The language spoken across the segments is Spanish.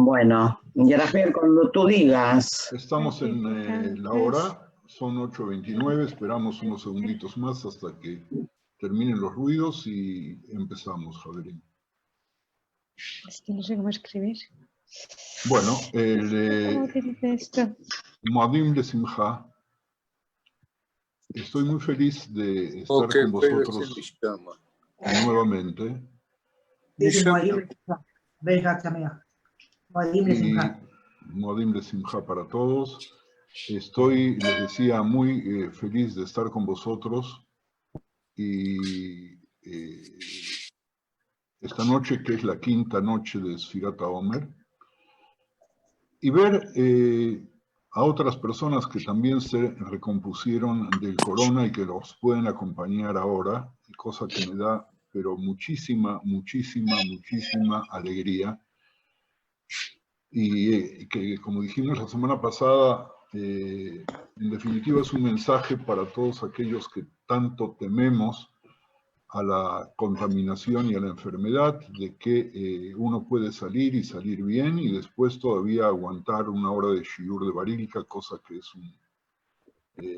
Bueno, Yerajmer, cuando tú digas. Estamos en la hora, son 8:29, esperamos unos segunditos más hasta que terminen los ruidos y empezamos, Javerín. Es que no sé cómo escribir. Bueno, ¿Cómo se dice esto? Moadim de Simcha. Estoy muy feliz de estar con vosotros nuevamente. Moadim de Simcha para todos. Estoy, les decía, muy feliz de estar con vosotros y esta noche, que es la quinta noche de Sfirat HaOmer, y ver a otras personas que también se recompusieron del corona y que los pueden acompañar ahora, cosa que me da, pero muchísima alegría. Y que, como dijimos la semana pasada, en definitiva es un mensaje para todos aquellos que tanto tememos a la contaminación y a la enfermedad, de que uno puede salir y salir bien y después todavía aguantar una hora de shiur de barílica, cosa que es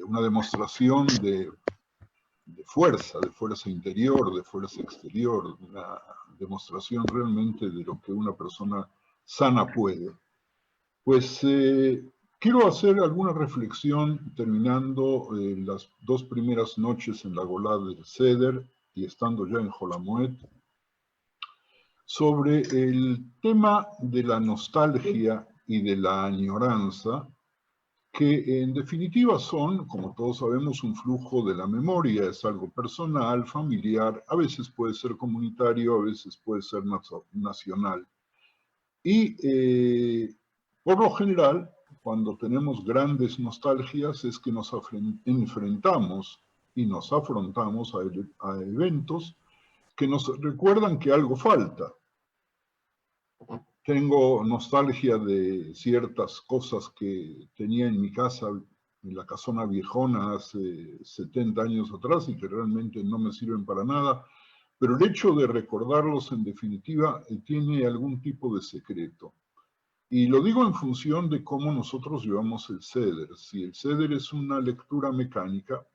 una demostración de fuerza interior, de fuerza exterior, una demostración realmente de lo que una persona sana puede. Pues quiero hacer alguna reflexión terminando las dos primeras noches en la Golá del Seder y estando ya en Jolamoet, sobre el tema de la nostalgia y de la añoranza, que en definitiva son, como todos sabemos, un flujo de la memoria, es algo personal, familiar, a veces puede ser comunitario, a veces puede ser nacional. Y por lo general, cuando tenemos grandes nostalgias, es que nos enfrentamos y nos afrontamos a eventos que nos recuerdan que algo falta. Tengo nostalgia de ciertas cosas que tenía en mi casa, en la casona viejona, hace 70 años atrás y que realmente no me sirven para nada, pero el hecho de recordarlos en definitiva tiene algún tipo de secreto. Y lo digo en función de cómo nosotros llevamos el Seder. Si el Seder es una lectura mecánica,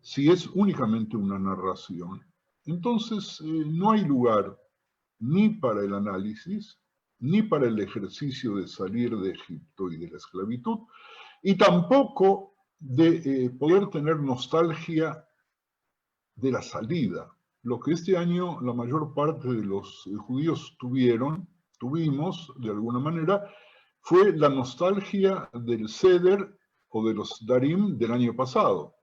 si es únicamente una narración, entonces no hay lugar ni para el análisis, ni para el ejercicio de salir de Egipto y de la esclavitud, y tampoco de poder tener nostalgia de la salida. Lo que este año la mayor parte de los judíos tuvimos, de alguna manera, fue la nostalgia del Seder o de los Darim del año pasado.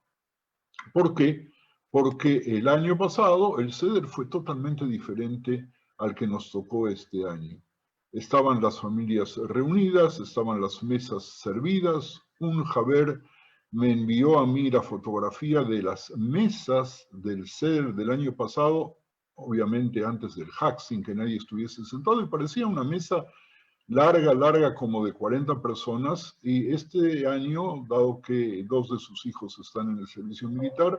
¿Por qué? Porque el año pasado el Seder fue totalmente diferente al que nos tocó este año. Estaban las familias reunidas, estaban las mesas servidas. Un Jaber me envió a mí la fotografía de las mesas del Seder del año pasado, obviamente antes del Hag, sin que nadie estuviese sentado, y parecía una mesa larga, como de 40 personas, y este año, dado que dos de sus hijos están en el servicio militar,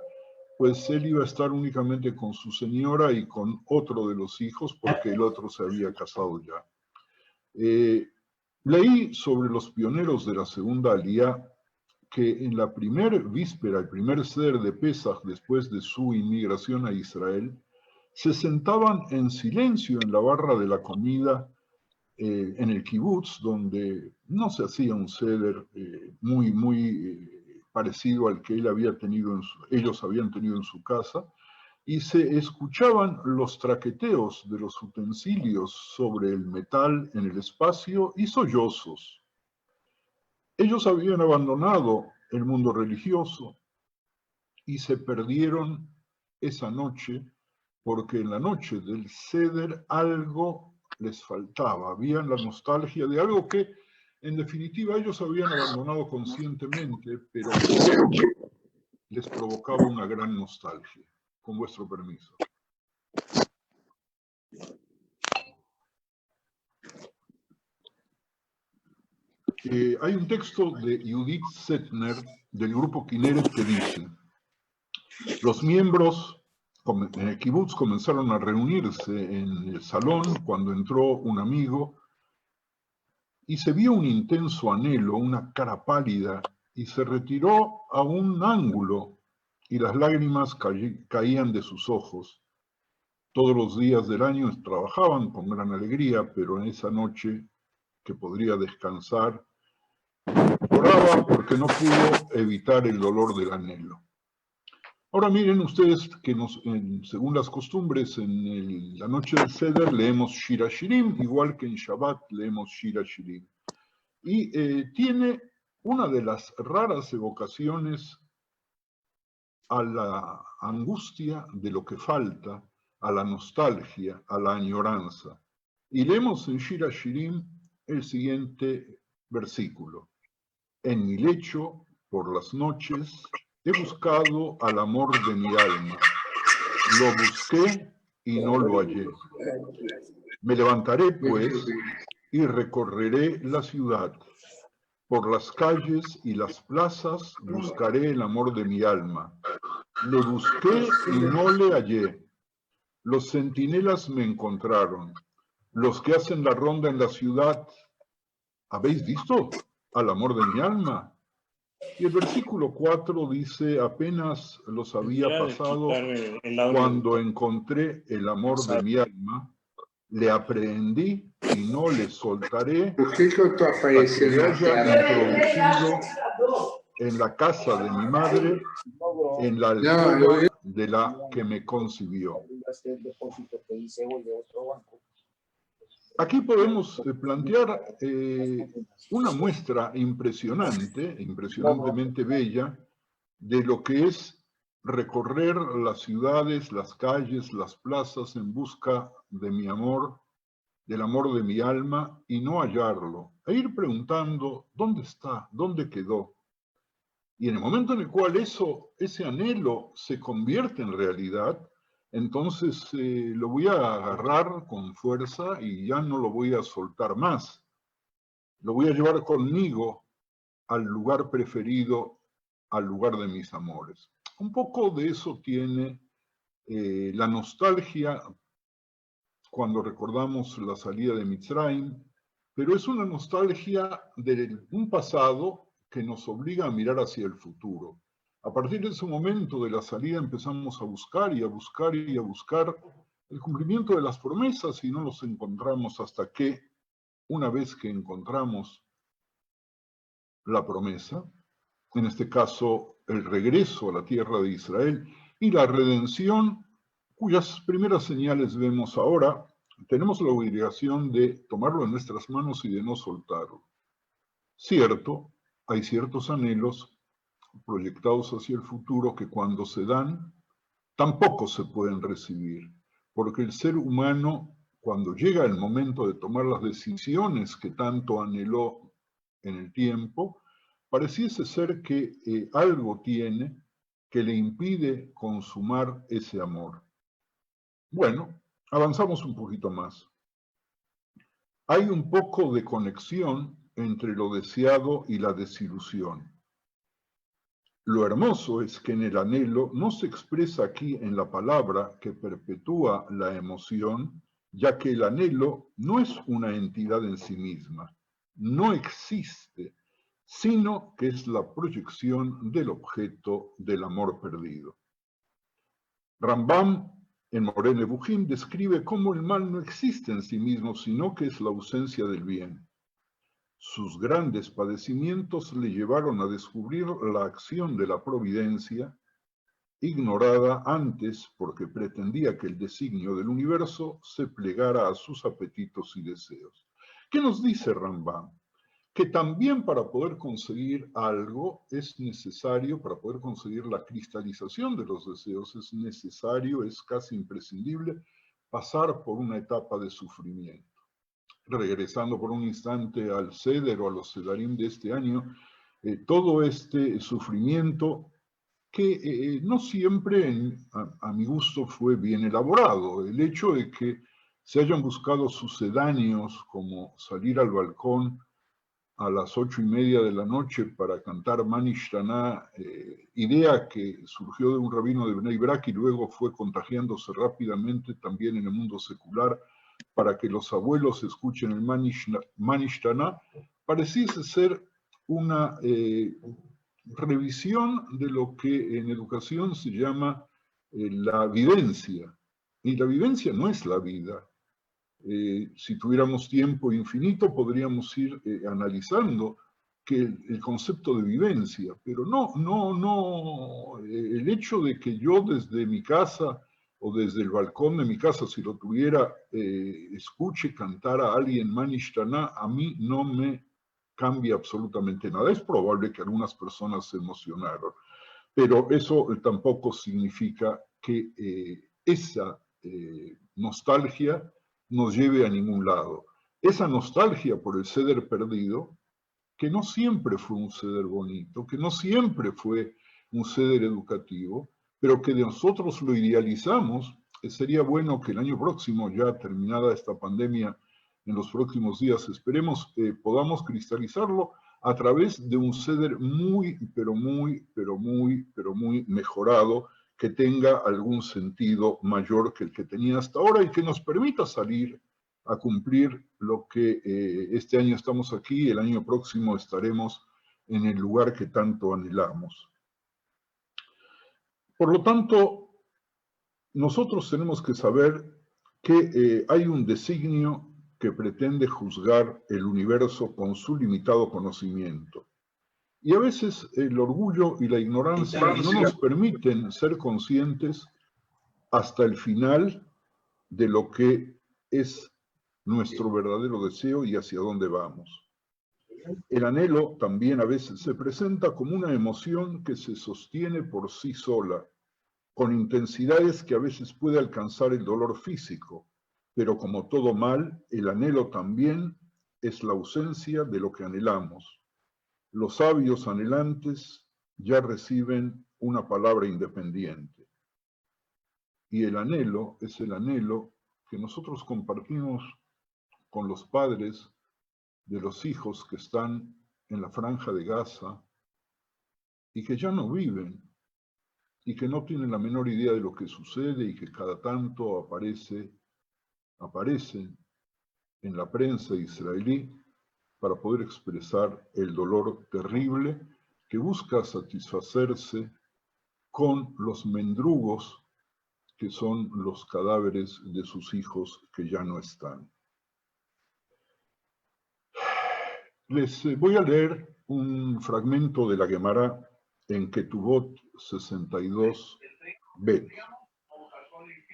pues él iba a estar únicamente con su señora y con otro de los hijos, porque el otro se había casado ya. Leí sobre los pioneros de la segunda aliyá que en la primera víspera, el primer Seder de Pesaj, después de su inmigración a Israel, se sentaban en silencio en la barra de la comida en el kibutz, donde no se hacía un Seder muy parecido al que ellos habían tenido en su casa, y se escuchaban los traqueteos de los utensilios sobre el metal en el espacio y sollozos. Ellos habían abandonado el mundo religioso y se perdieron esa noche, porque en la noche del Seder algo les faltaba, había la nostalgia de algo que en definitiva ellos habían abandonado conscientemente, pero les provocaba una gran nostalgia. Con vuestro permiso. Hay un texto de Judith Zettner del grupo Kineret que dice: los miembros en el kibutz comenzaron a reunirse en el salón cuando entró un amigo y se vio un intenso anhelo, una cara pálida, y se retiró a un ángulo, y las lágrimas caían de sus ojos. Todos los días del año trabajaban con gran alegría, pero en esa noche que podría descansar, lloraba porque no pudo evitar el dolor del anhelo. Ahora miren ustedes que según las costumbres, en la noche del Seder leemos Shira Shirim, igual que en Shabbat leemos Shira Shirim. Y tiene una de las raras evocaciones a la angustia de lo que falta, a la nostalgia, a la añoranza. Y leemos en Shira Shirim el siguiente versículo. En mi lecho, por las noches, he buscado al amor de mi alma. Lo busqué y no lo hallé. Me levantaré, pues, y recorreré la ciudad. Por las calles y las plazas buscaré el amor de mi alma. Le busqué y no le hallé. Los centinelas me encontraron. Los que hacen la ronda en la ciudad, ¿habéis visto al amor de mi alma? Y el versículo 4 dice, apenas los había pasado cuando encontré el amor de mi alma, le aprehendí y no le soltaré hasta que le haya introducido en la casa de mi madre, en la alcoba de la que me concibió. Aquí podemos plantear una muestra impresionantemente bella, de lo que es recorrer las ciudades, las calles, las plazas en busca de mi amor, del amor de mi alma, y no hallarlo, e ir preguntando, ¿dónde está? ¿Dónde quedó? Y en el momento en el cual ese anhelo se convierte en realidad, entonces lo voy a agarrar con fuerza y ya no lo voy a soltar más. Lo voy a llevar conmigo al lugar preferido, al lugar de mis amores. Un poco de eso tiene la nostalgia cuando recordamos la salida de Mitzrayim, pero es una nostalgia de un pasado que nos obliga a mirar hacia el futuro. A partir de ese momento de la salida empezamos a buscar y a buscar y a buscar el cumplimiento de las promesas y no los encontramos hasta que, una vez que encontramos la promesa, en este caso el regreso a la tierra de Israel y la redención, cuyas primeras señales vemos ahora, tenemos la obligación de tomarlo en nuestras manos y de no soltarlo. Cierto, hay ciertos anhelos proyectados hacia el futuro que cuando se dan, tampoco se pueden recibir, porque el ser humano, cuando llega el momento de tomar las decisiones que tanto anheló en el tiempo, pareciese ser que algo tiene que le impide consumar ese amor. Bueno, avanzamos un poquito más. Hay un poco de conexión entre lo deseado y la desilusión. Lo hermoso es que en el anhelo no se expresa aquí en la palabra que perpetúa la emoción, ya que el anhelo no es una entidad en sí misma, no existe, sino que es la proyección del objeto del amor perdido. Rambam, en Moreh Nevuchim, describe cómo el mal no existe en sí mismo, sino que es la ausencia del bien. Sus grandes padecimientos le llevaron a descubrir la acción de la providencia, ignorada antes porque pretendía que el designio del universo se plegara a sus apetitos y deseos. ¿Qué nos dice Rambam? Que también para poder conseguir algo es necesario, para poder conseguir la cristalización de los deseos, es necesario, es casi imprescindible, pasar por una etapa de sufrimiento. Regresando por un instante al Seder o a los Sedarim de este año, todo este sufrimiento que no siempre, a mi gusto, fue bien elaborado. El hecho de que se hayan buscado sucedáneos como salir al balcón a las 8:30 de la noche para cantar Manish Taná, idea que surgió de un rabino de Bnei Brak y luego fue contagiándose rápidamente también en el mundo secular para que los abuelos escuchen el Manishtana, pareciese ser una revisión de lo que en educación se llama la vivencia. Y la vivencia no es la vida. Si tuviéramos tiempo infinito, podríamos ir analizando que el concepto de vivencia, pero no, el hecho de que yo desde mi casa o desde el balcón de mi casa, si lo tuviera, escuche cantar a alguien Manishtana, a mí no me cambia absolutamente nada. Es probable que algunas personas se emocionaron, pero eso tampoco significa que esa nostalgia nos lleve a ningún lado. Esa nostalgia por el ceder perdido, que no siempre fue un ceder bonito, que no siempre fue un ceder educativo, pero que de nosotros lo idealizamos. Sería bueno que el año próximo, ya terminada esta pandemia, en los próximos días, esperemos, podamos cristalizarlo a través de un ceder muy mejorado, que tenga algún sentido mayor que el que tenía hasta ahora y que nos permita salir a cumplir lo que este año estamos aquí, el año próximo estaremos en el lugar que tanto anhelamos. Por lo tanto, nosotros tenemos que saber que hay un designio que pretende juzgar el universo con su limitado conocimiento. Y a veces el orgullo y la ignorancia no nos permiten ser conscientes hasta el final de lo que es nuestro verdadero deseo y hacia dónde vamos. El anhelo también a veces se presenta como una emoción que se sostiene por sí sola, con intensidades que a veces puede alcanzar el dolor físico, pero como todo mal, el anhelo también es la ausencia de lo que anhelamos. Los sabios anhelantes ya reciben una palabra independiente. Y el anhelo es el anhelo que nosotros compartimos con los padres de los hijos que están en la franja de Gaza y que ya no viven y que no tienen la menor idea de lo que sucede y que cada tanto aparecen en la prensa israelí para poder expresar el dolor terrible que busca satisfacerse con los mendrugos que son los cadáveres de sus hijos que ya no están. Les voy a leer un fragmento de la Gemara en Ketubot 62b,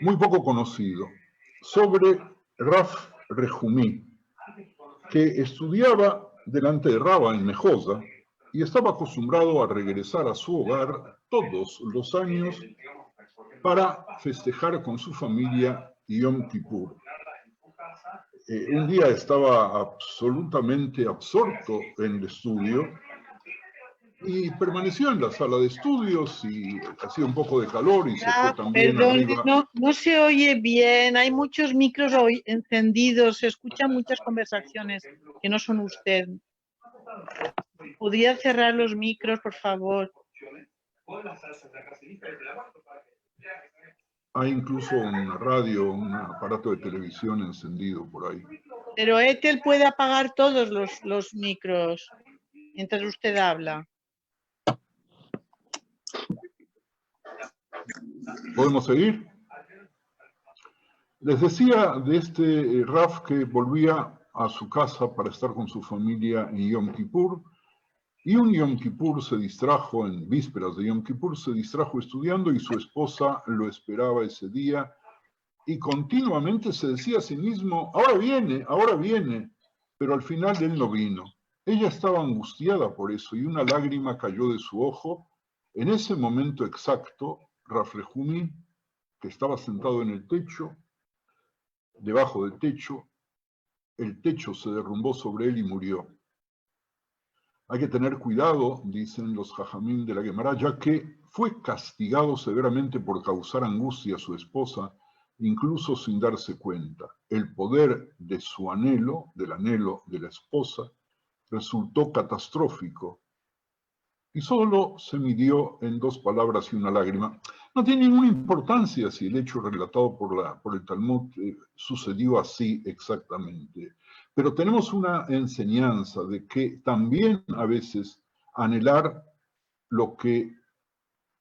muy poco conocido, sobre Raf Rehumí, que estudiaba delante de Raba en Mejosa y estaba acostumbrado a regresar a su hogar todos los años para festejar con su familia Yom Kippur. Un día estaba absolutamente absorto en el estudio y permaneció en la sala de estudios y hacía un poco de calor y se fue también arriba. No se oye bien, hay muchos micros encendidos, se escuchan muchas conversaciones que no son usted. ¿Podría cerrar los micros, por favor? Hay incluso una radio, un aparato de televisión encendido por ahí. Pero Ethel puede apagar todos los micros mientras usted habla. ¿Podemos seguir? Les decía de este Raf que volvía a su casa para estar con su familia en Yom Kippur, y un Yom Kippur se distrajo, en vísperas de Yom Kippur, se distrajo estudiando y su esposa lo esperaba ese día y continuamente se decía a sí mismo, ahora viene, pero al final él no vino. Ella estaba angustiada por eso y una lágrima cayó de su ojo. En ese momento exacto, Raf Rehumí, que estaba sentado en el techo, debajo del techo, el techo se derrumbó sobre él y murió. Hay que tener cuidado, dicen los jajamín de la Gemara, ya que fue castigado severamente por causar angustia a su esposa, incluso sin darse cuenta. El poder de su anhelo, del anhelo de la esposa, resultó catastrófico y solo se midió en 2 palabras y una lágrima. No tiene ninguna importancia si el hecho relatado por el Talmud sucedió así exactamente. Pero tenemos una enseñanza de que también a veces anhelar lo que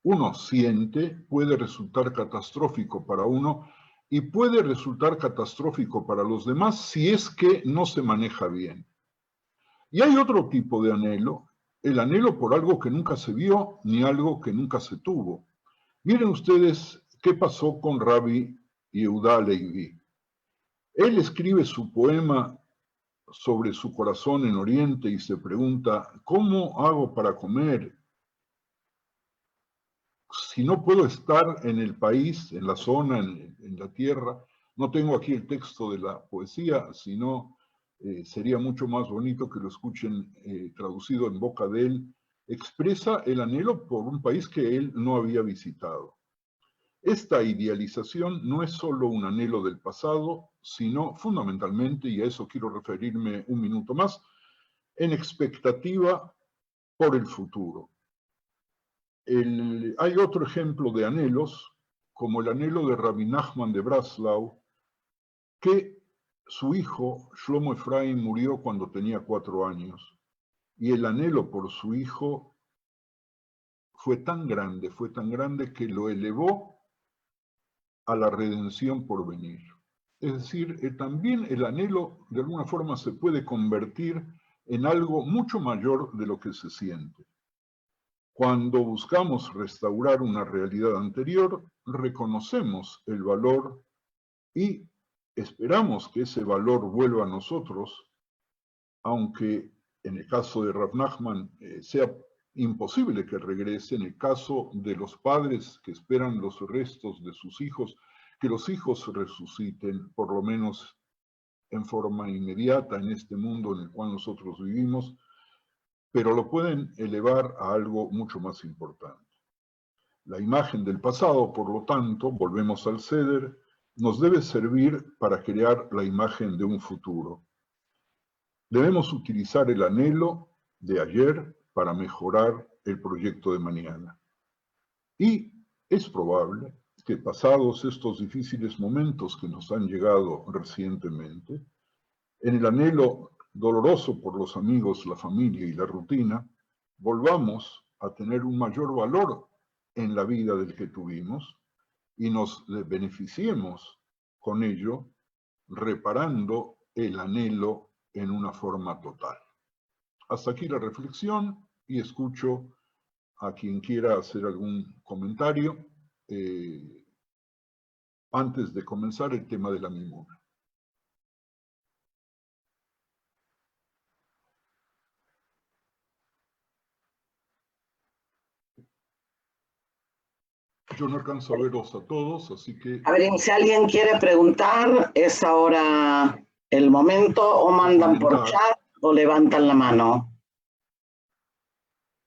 uno siente puede resultar catastrófico para uno y puede resultar catastrófico para los demás si es que no se maneja bien. Y hay otro tipo de anhelo, el anhelo por algo que nunca se vio ni algo que nunca se tuvo. Miren ustedes qué pasó con Rabbi Yehuda Levi. Él escribe su poema sobre su corazón en Oriente y se pregunta, ¿cómo hago para comer? Si no puedo estar en el país, en la zona, en la tierra, no tengo aquí el texto de la poesía, sino sería mucho más bonito que lo escuchen traducido en boca de él, expresa el anhelo por un país que él no había visitado. Esta idealización no es solo un anhelo del pasado, sino fundamentalmente, y a eso quiero referirme un minuto más, en expectativa por el futuro. Hay otro ejemplo de anhelos, como el anhelo de Rabbi Nachman de Breslau, que su hijo, Shlomo Efraim, murió cuando tenía 4 años, y el anhelo por su hijo fue tan grande que lo elevó a la redención por venir. Es decir, también el anhelo de alguna forma se puede convertir en algo mucho mayor de lo que se siente. Cuando buscamos restaurar una realidad anterior, reconocemos el valor y esperamos que ese valor vuelva a nosotros, aunque en el caso de Rav Nachman sea imposible que regrese, en el caso de los padres que esperan los restos de sus hijos, que los hijos resuciten, por lo menos en forma inmediata en este mundo en el cual nosotros vivimos, pero lo pueden elevar a algo mucho más importante. La imagen del pasado, por lo tanto, volvemos al Seder, nos debe servir para crear la imagen de un futuro. Debemos utilizar el anhelo de ayer para mejorar el proyecto de mañana. Y es probable que pasados estos difíciles momentos que nos han llegado recientemente, en el anhelo doloroso por los amigos, la familia y la rutina, volvamos a tener un mayor valor en la vida del que tuvimos y nos beneficiemos con ello, reparando el anhelo en una forma total. Hasta aquí la reflexión y escucho a quien quiera hacer algún comentario antes de comenzar el tema de la mimuna. Yo no alcanzo a verlos a todos, así que... A ver, si alguien quiere preguntar, es ahora el momento, o mandan por chat o levantan la mano.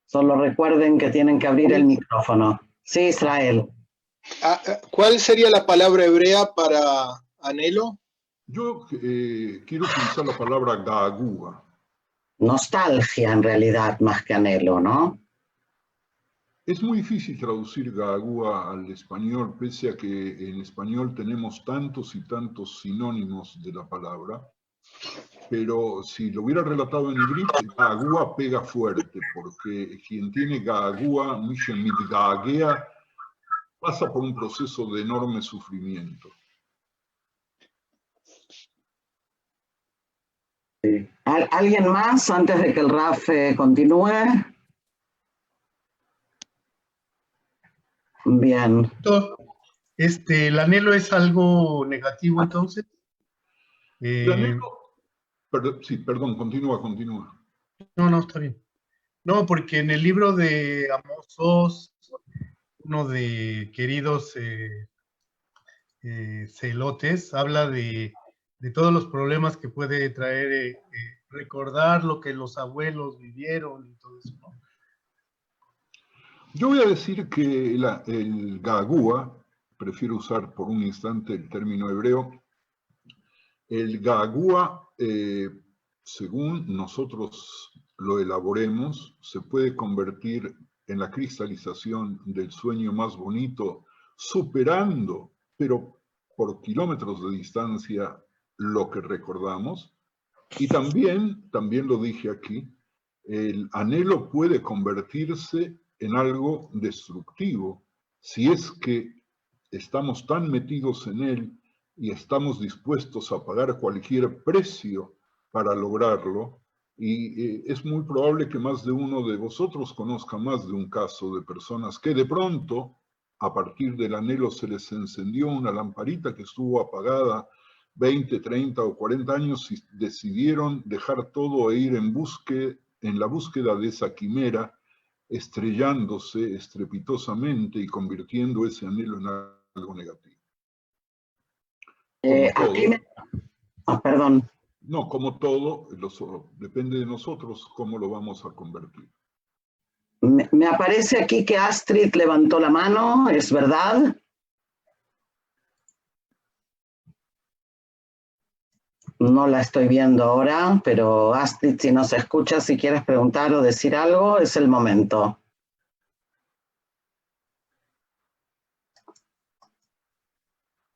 Solo recuerden que tienen que abrir el micrófono. Sí, Israel. ¿Cuál sería la palabra hebrea para anhelo? Yo quiero utilizar la palabra gaagua. Nostalgia, en realidad, más que anhelo, ¿no? Es muy difícil traducir gaagua al español, pese a que en español tenemos tantos y tantos sinónimos de la palabra, pero si lo hubiera relatado en hibrid, gaagua pega fuerte, porque quien tiene gaagua, mishemit gaagea, pasa por un proceso de enorme sufrimiento. Sí. ¿Alguien más antes de que el RAF continúe? Bien. ¿El anhelo es algo negativo entonces? El anhelo, sí, perdón, continúa. No, está bien. No, porque en el libro de Amos Oz, uno de queridos celotes, habla de todos los problemas que puede traer recordar lo que los abuelos vivieron y todo eso, ¿no? Yo voy a decir que el gaagua, prefiero usar por un instante el término hebreo, el gaagua, según nosotros lo elaboremos, se puede convertir en la cristalización del sueño más bonito superando, pero por kilómetros de distancia, lo que recordamos. Y también lo dije aquí, el anhelo puede convertirse en algo destructivo si es que estamos tan metidos en él y estamos dispuestos a pagar cualquier precio para lograrlo. Y es muy probable que más de uno de vosotros conozca más de un caso de personas que de pronto, a partir del anhelo, se les encendió una lamparita que estuvo apagada 20, 30 o 40 años y decidieron dejar todo e ir en la búsqueda de esa quimera, estrellándose estrepitosamente y convirtiendo ese anhelo en algo negativo. Como todo, perdón. No, como todo, depende de nosotros cómo lo vamos a convertir. Me aparece aquí que Astrid levantó la mano, ¿es verdad? No la estoy viendo ahora, pero Astrid, si nos escuchas, si quieres preguntar o decir algo, es el momento.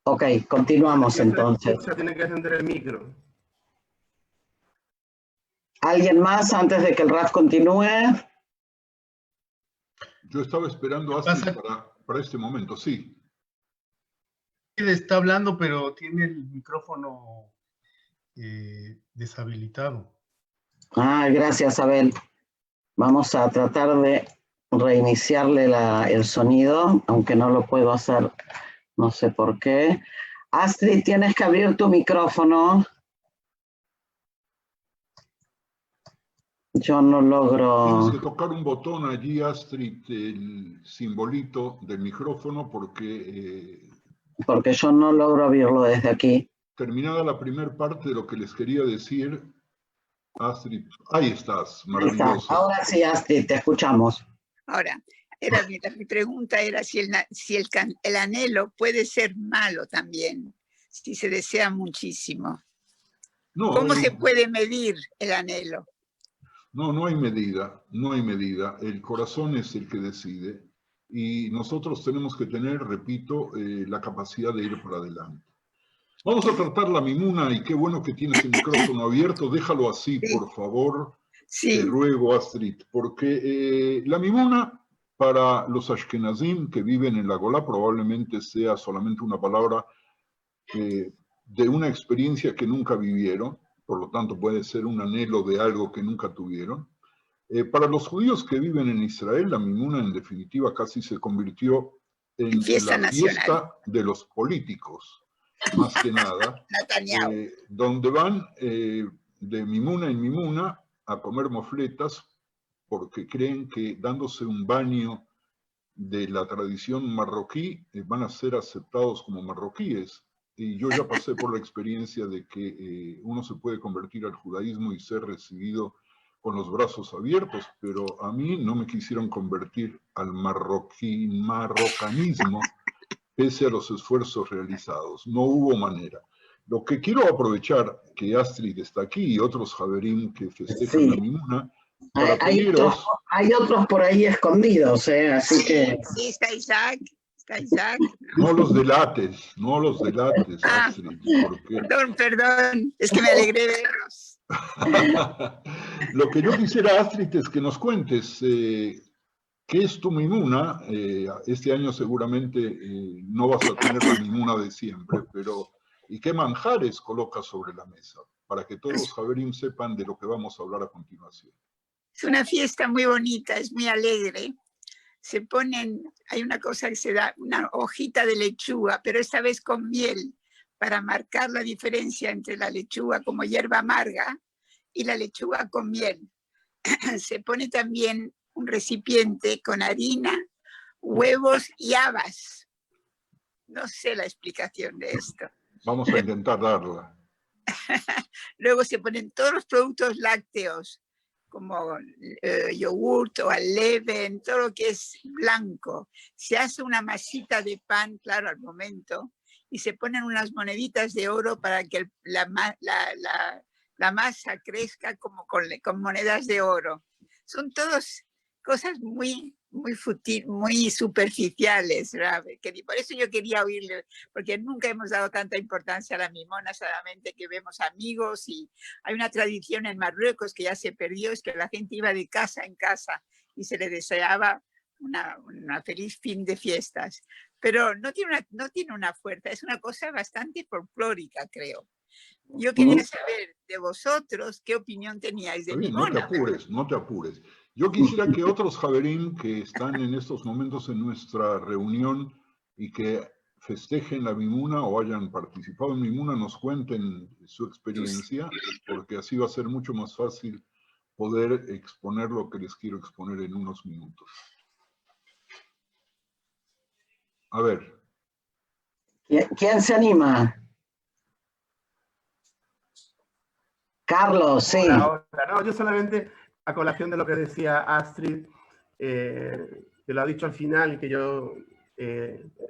Ok, continuamos entonces. Tiene que encender el micro. ¿Alguien más antes de que el RAF continúe? Yo estaba esperando a Astrid para este momento, sí. Está hablando, pero tiene el micrófono deshabilitado. Gracias, Abel. Vamos a tratar de reiniciarle el sonido, aunque no lo puedo hacer, no sé por qué. Astrid, tienes que abrir tu micrófono. Yo no logro... Tienes que tocar un botón allí, Astrid, el simbolito del micrófono, porque yo no logro abrirlo desde aquí. Terminada la primera parte de lo que les quería decir, Astrid, ahí estás, maravilloso. Ahora sí, Astrid, te escuchamos. Ahora, mi pregunta era si el anhelo puede ser malo también, si se desea muchísimo. No, ¿Cómo se puede medir el anhelo? No hay medida, no hay medida. El corazón es el que decide y nosotros tenemos que tener, repito, la capacidad de ir para adelante. Vamos a tratar la mimuna y qué bueno que tienes el micrófono abierto. Déjalo así, por favor. Sí. Te ruego, Astrid, porque la mimuna para los ashkenazim que viven en la Golá probablemente sea solamente una palabra de una experiencia que nunca vivieron. Por lo tanto puede ser un anhelo de algo que nunca tuvieron. Para los judíos que viven en Israel, la mimuna en definitiva casi se convirtió en la fiesta de los políticos, más que nada, donde van de mimuna en mimuna a comer mofletas porque creen que dándose un baño de la tradición marroquí van a ser aceptados como marroquíes. Y yo ya pasé por la experiencia de que uno se puede convertir al judaísmo y ser recibido con los brazos abiertos, pero a mí no me quisieron convertir al marrocanismo pese a los esfuerzos realizados. No hubo manera. Lo que quiero aprovechar que Astrid está aquí y otros javerín que festejan la mimuna, para pediros... Hay otros por ahí escondidos, así que... Sí, está Isaac. No los delates, Astrid. Porque... Perdón, es que me alegré de verlos. Lo que yo quisiera, Astrid, es que nos cuentes qué es tu mimuna. Este año seguramente no vas a tener la mimuna de siempre, pero ¿y qué manjares colocas sobre la mesa? Para que todos los javerim sepan de lo que vamos a hablar a continuación. Es una fiesta muy bonita, es muy alegre. Se ponen, hay una cosa que se da, una hojita de lechuga, pero esta vez con miel, para marcar la diferencia entre la lechuga como hierba amarga y la lechuga con miel. Se pone también un recipiente con harina, huevos y habas. No sé la explicación de esto. Vamos a intentar darla. Luego se ponen todos los productos lácteos, como yogurt o leven, todo lo que es blanco. Se hace una masita de pan, claro, al momento, y se ponen unas moneditas de oro para que la masa crezca como con monedas de oro. Son todas cosas muy muy muy superficiales, Rav, por eso yo quería oírle, porque nunca hemos dado tanta importancia a la mimona, solamente que vemos amigos, y hay una tradición en Marruecos que ya se perdió, es que la gente iba de casa en casa y se le deseaba una feliz fin de fiestas, pero no tiene una fuerza, es una cosa bastante folclórica, creo. Yo quería saber de vosotros qué opinión teníais de Bien, no te mimona. apures, no te apures. Yo quisiera que otros Javerín que están en estos momentos en nuestra reunión y que festejen la Mimuna o hayan participado en Mimuna nos cuenten su experiencia, porque así va a ser mucho más fácil poder exponer lo que les quiero exponer en unos minutos. A ver. ¿Quién se anima? Carlos, sí. Hola. No, yo solamente, a colación de lo que decía Astrid, que lo ha dicho al final y que yo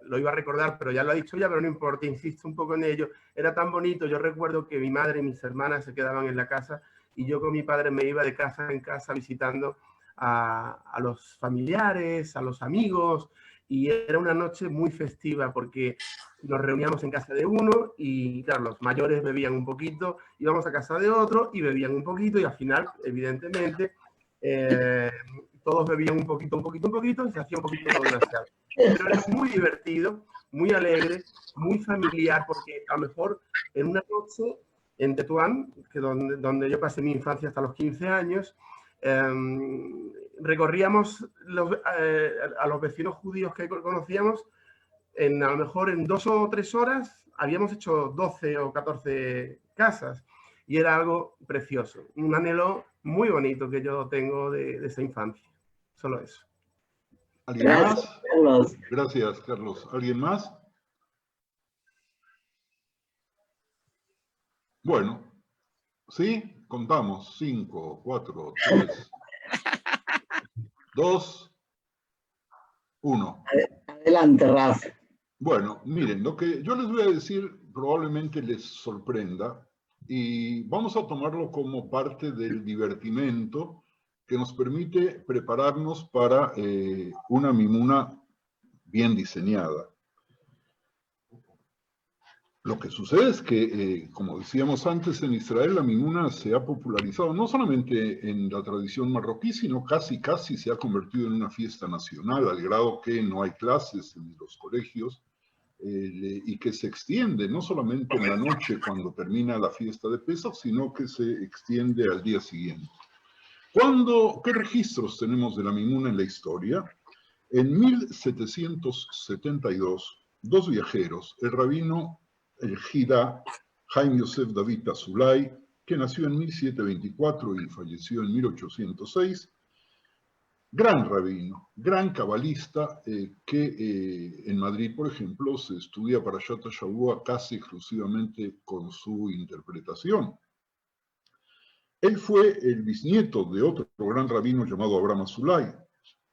lo iba a recordar, pero ya lo ha dicho ya, pero no importa, insisto un poco en ello. Era tan bonito, yo recuerdo que mi madre y mis hermanas se quedaban en la casa y yo con mi padre me iba de casa en casa visitando a los familiares, a los amigos, y era una noche muy festiva porque nos reuníamos en casa de uno y, claro, los mayores bebían un poquito, íbamos a casa de otro y bebían un poquito y al final, evidentemente, todos bebían un poquito y se hacía un poquito todo demasiado. Pero era muy divertido, muy alegre, muy familiar, porque a lo mejor en una noche en Tetuán, que donde yo pasé mi infancia hasta los 15 años, recorríamos a los vecinos judíos que conocíamos, a lo mejor en 2 o 3 horas habíamos hecho 12 o 14 casas y era algo precioso, un anhelo muy bonito que yo tengo de esa infancia. Solo eso. ¿Alguien más? Carlos. Gracias, Carlos. ¿Alguien más? Bueno, ¿sí? Contamos. 5, 4, 3, 2, 1. Adelante, Raf. Bueno, miren, lo que yo les voy a decir probablemente les sorprenda y vamos a tomarlo como parte del divertimento que nos permite prepararnos para una mimuna bien diseñada. Lo que sucede es que, como decíamos antes, en Israel la mimuna se ha popularizado no solamente en la tradición marroquí, sino casi se ha convertido en una fiesta nacional, al grado que no hay clases en los colegios y que se extiende no solamente en la noche cuando termina la fiesta de Pesach, sino que se extiende al día siguiente. ¿Qué registros tenemos de la mimuna en la historia? En 1772, 2 viajeros, el rabino el Jida Haim Yosef David Azulay, que nació en 1724 y falleció en 1806, gran rabino, gran cabalista, que en Madrid, por ejemplo, se estudia para Parashat Shavua casi exclusivamente con su interpretación. Él fue el bisnieto de otro gran rabino llamado Abraham Azulay,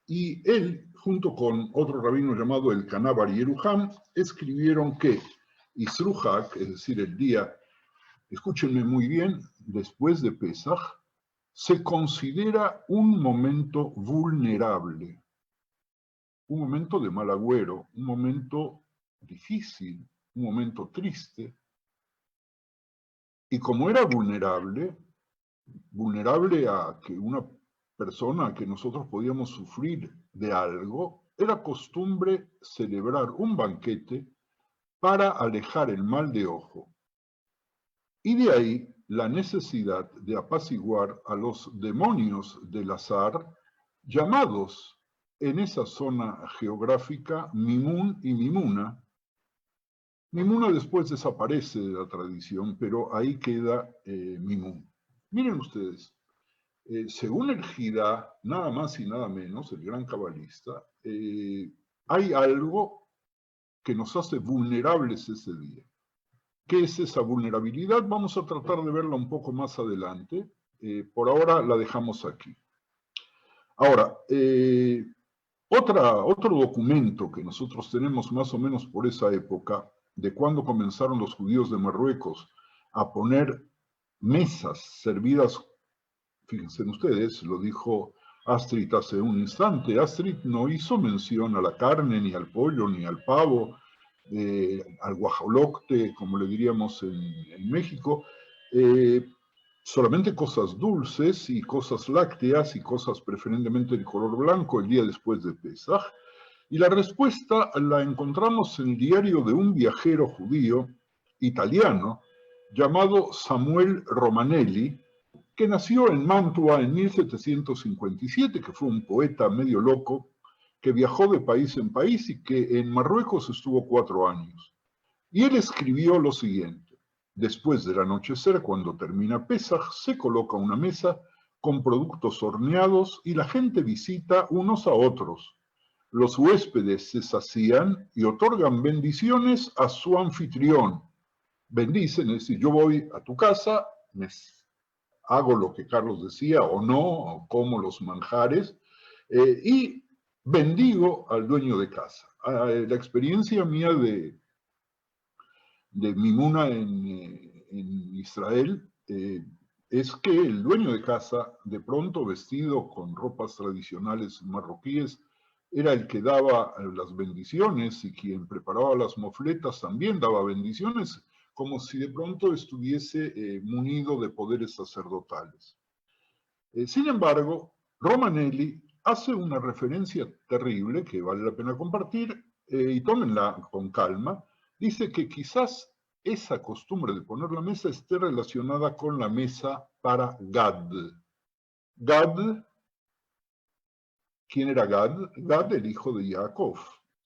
y él, junto con otro rabino llamado el Caná Bar Yeruham, escribieron que Isru Hag, es decir, el día, escúchenme muy bien, después de Pesach, se considera un momento vulnerable, un momento de mal agüero, un momento difícil, un momento triste. Y como era vulnerable a que una persona que nosotros podíamos sufrir de algo, era costumbre celebrar un banquete para alejar el mal de ojo. Y de ahí la necesidad de apaciguar a los demonios del azar, llamados en esa zona geográfica Mimun y Mimuna. Mimuna después desaparece de la tradición, pero ahí queda Mimun. Miren ustedes, según el Jida, nada más y nada menos, el gran cabalista, hay algo que nos hace vulnerables ese día. ¿Qué es esa vulnerabilidad? Vamos a tratar de verla un poco más adelante. Por ahora la dejamos aquí. Ahora, otro documento que nosotros tenemos más o menos por esa época, de cuando comenzaron los judíos de Marruecos a poner mesas servidas, fíjense ustedes, lo dijo Astrid hace un instante. Astrid no hizo mención a la carne, ni al pollo, ni al pavo, al guajolocte, como le diríamos en México, solamente cosas dulces y cosas lácteas y cosas preferentemente de color blanco el día después de Pesaj. Y la respuesta la encontramos en el diario de un viajero judío italiano llamado Samuel Romanelli, que nació en Mantua en 1757, que fue un poeta medio loco, que viajó de país en país y que en Marruecos estuvo 4 años. Y él escribió lo siguiente: después del anochecer, cuando termina Pesaj, se coloca una mesa con productos horneados y la gente visita unos a otros. Los huéspedes se sacían y otorgan bendiciones a su anfitrión. Bendicen, es decir, yo voy a tu casa, hago lo que Carlos decía o no, o como los manjares, y bendigo al dueño de casa. La experiencia mía de Mimuna en Israel es que el dueño de casa, de pronto vestido con ropas tradicionales marroquíes, era el que daba las bendiciones, y quien preparaba las mofletas también daba bendiciones, como si de pronto estuviese munido de poderes sacerdotales. Sin embargo, Romanelli hace una referencia terrible que vale la pena compartir, y tómenla con calma. Dice que quizás esa costumbre de poner la mesa esté relacionada con la mesa para Gad. Gad, ¿quién era Gad? Gad, el hijo de Jacob.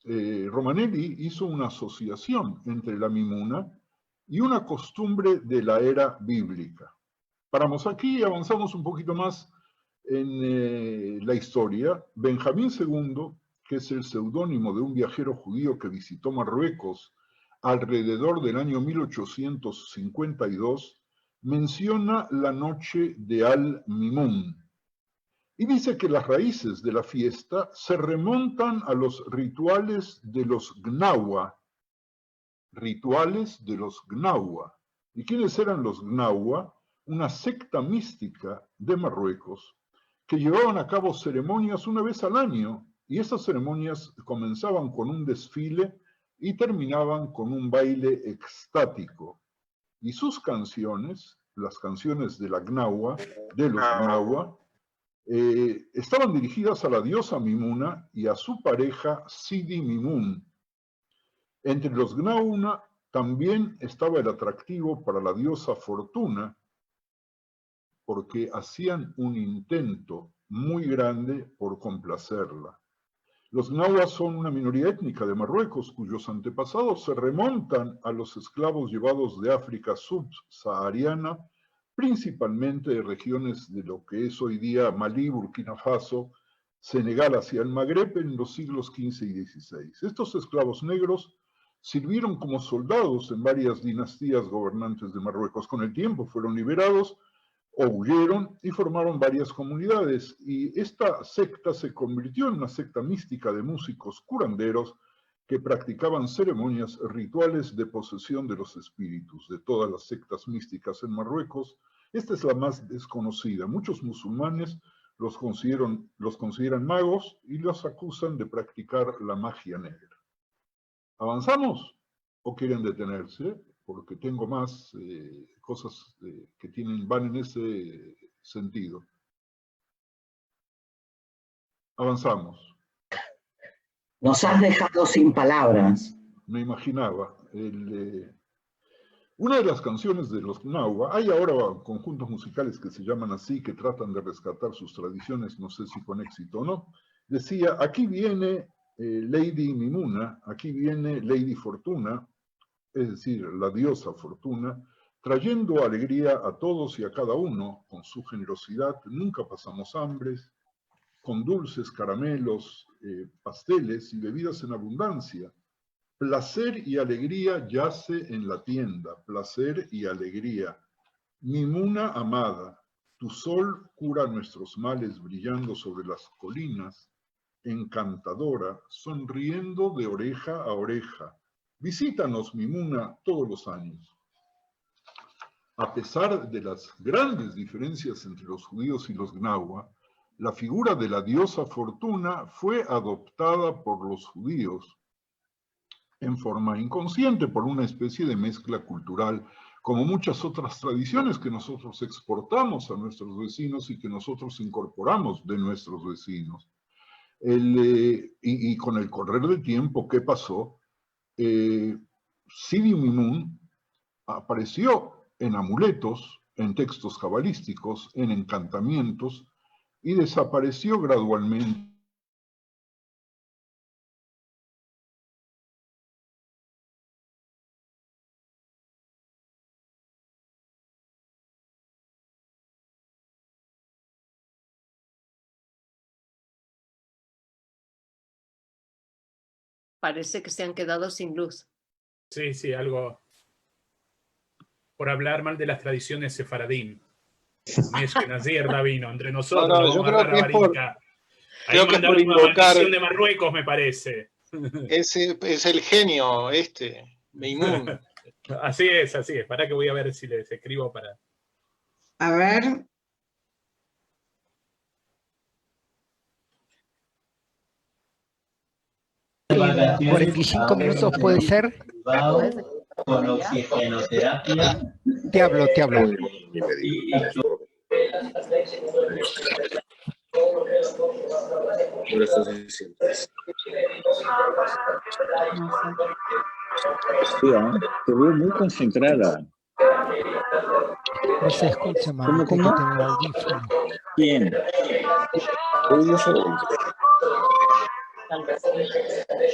Romanelli hizo una asociación entre la Mimuna y una costumbre de la era bíblica. Paramos aquí y avanzamos un poquito más en la historia. Benjamín II, que es el seudónimo de un viajero judío que visitó Marruecos alrededor del año 1852, menciona la noche de Al-Mimun y dice que las raíces de la fiesta se remontan a los rituales de los Gnawa. Rituales de los Gnawa. ¿Y quiénes eran los Gnawa? Una secta mística de Marruecos que llevaban a cabo ceremonias una vez al año, y esas ceremonias comenzaban con un desfile y terminaban con un baile extático. Y sus canciones, las canciones de la Gnawa, de los Gnawa, estaban dirigidas a la diosa Mimuna y a su pareja Sidi Mimun. Entre los Gnawa también estaba el atractivo para la diosa Fortuna, porque hacían un intento muy grande por complacerla. Los Gnawa son una minoría étnica de Marruecos cuyos antepasados se remontan a los esclavos llevados de África subsahariana, principalmente de regiones de lo que es hoy día Malí, Burkina Faso, Senegal hacia el Magreb en los siglos XV y XVI. Estos esclavos negros sirvieron como soldados en varias dinastías gobernantes de Marruecos. Con el tiempo fueron liberados o huyeron y formaron varias comunidades, y esta secta se convirtió en una secta mística de músicos curanderos que practicaban ceremonias rituales de posesión de los espíritus. De todas las sectas místicas en Marruecos, esta es la más desconocida. Muchos musulmanes los consideran magos y los acusan de practicar la magia negra. ¿Avanzamos o quieren detenerse? Porque tengo más cosas que van en ese sentido. Avanzamos. Nos has dejado sin palabras. Me imaginaba. Una de las canciones de los Gnawa, hay ahora conjuntos musicales que se llaman así, que tratan de rescatar sus tradiciones, no sé si con éxito o no, decía: aquí viene Lady Mimuna, aquí viene Lady Fortuna, es decir, la diosa Fortuna, trayendo alegría a todos y a cada uno. Con su generosidad nunca pasamos hambres, con dulces, caramelos, pasteles y bebidas en abundancia. Placer y alegría yace en la tienda, placer y alegría. Mimuna amada, tu sol cura nuestros males brillando sobre las colinas, encantadora, sonriendo de oreja a oreja. Visítanos, Mimuna, todos los años. A pesar de las grandes diferencias entre los judíos y los Gnawa, la figura de la diosa Fortuna fue adoptada por los judíos en forma inconsciente por una especie de mezcla cultural, como muchas otras tradiciones que nosotros exportamos a nuestros vecinos y que nosotros incorporamos de nuestros vecinos. Y con el correr del tiempo, ¿qué pasó? Sidi Mimun apareció en amuletos, en textos cabalísticos, en encantamientos, y desapareció gradualmente. Parece que se han quedado sin luz. Sí, sí, algo por hablar mal de las tradiciones sefaradín. Ashkenazí, rabino, entre nosotros. No, yo creo que es por... Ahí mandaron una maldición de Marruecos, me parece. Es el genio Mimun. Así es. Para que voy a ver si les escribo para... A ver. ¿En 45 minutos puede ser? Con oxigenoterapia. Te hablo. Te veo muy concentrada. No se escucha, mamá. ¿Cómo? Tener audífono. ¿Quién?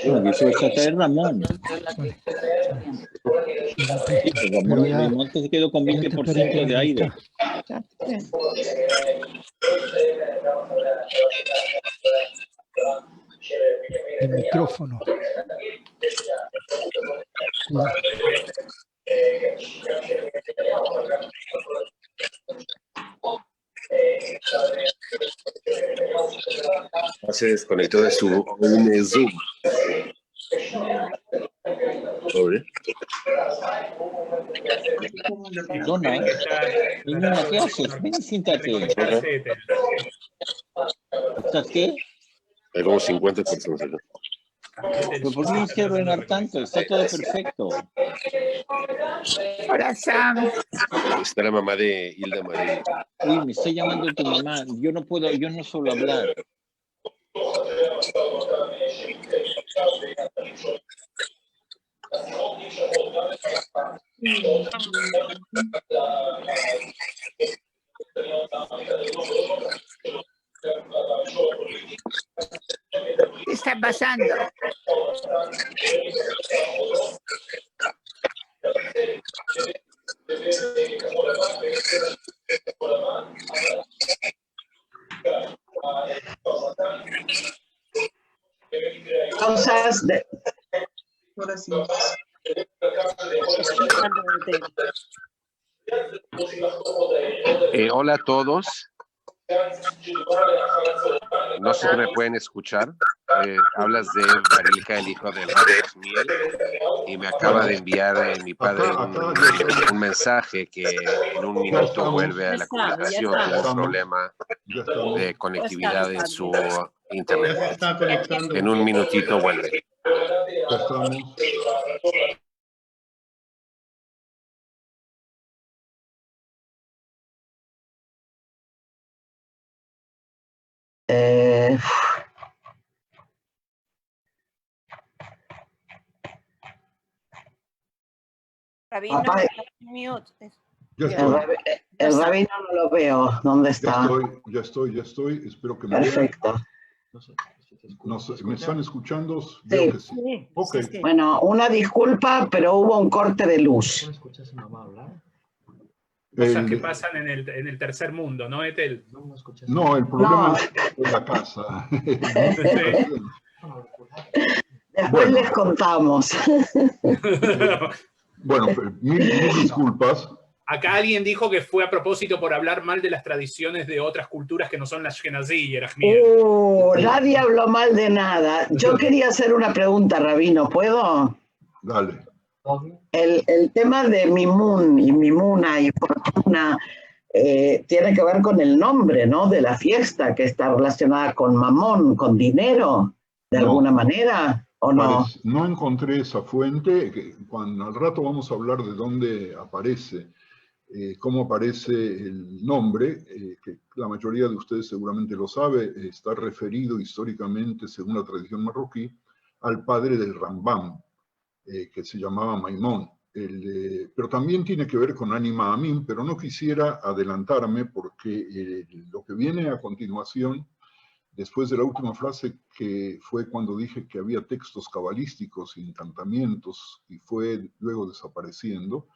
Bueno, eso es de Ramón. Ramón se quedó con 20% de aire. El micrófono. Se desconectó de su Zoom. Pobre. Perdona, ¿qué haces? Ven y siéntate. ¿Estás qué? Hay como 50 personas acá. ¿Pero por qué tienes que ordenar tanto? Está todo perfecto. Hola, Sam. Está la mamá de Hilda María. Uy, me está llamando tu mamá. Yo no suelo hablar. ¿Qué está pasando? Causas de... Ahora sí. Hola a todos. No sé si me pueden escuchar. Hablas de Barilka, el hijo de Miel, y me acaba de enviar mi padre un mensaje que en un minuto vuelve a la comunicación. Tuvo un problema de conectividad en su internet. En un minutito vuelve. Rabino, el rabino no lo veo. ¿Dónde está? Ya estoy. Espero que me vean. Perfecto. ¿Me están escuchando? Sí. Veo que sí. Okay. Bueno, una disculpa, pero hubo un corte de luz. Cosas que pasan en el tercer mundo, ¿no, Etel? No, el problema es en la casa. Después les contamos. Bueno, mil disculpas. Acá alguien dijo que fue a propósito por hablar mal de las tradiciones de otras culturas que no son las Ashkenazí y Erachmiel. Nadie habló mal de nada. Yo quería hacer una pregunta, Rabino, ¿puedo? Dale. El tema de Mimun y Mimuna y Fortuna, tiene que ver con el nombre, ¿no? De la fiesta, que está relacionada con mamón, con dinero, de alguna manera, ¿o no? No encontré esa fuente. Cuando al rato vamos a hablar de dónde aparece, cómo aparece el nombre, que la mayoría de ustedes seguramente lo sabe, está referido históricamente, según la tradición marroquí, al padre del Rambam, que se llamaba Maimón. Pero también tiene que ver con Anima Amin, pero no quisiera adelantarme porque lo que viene a continuación, después de la última frase, que fue cuando dije que había textos cabalísticos y encantamientos y fue luego desapareciendo,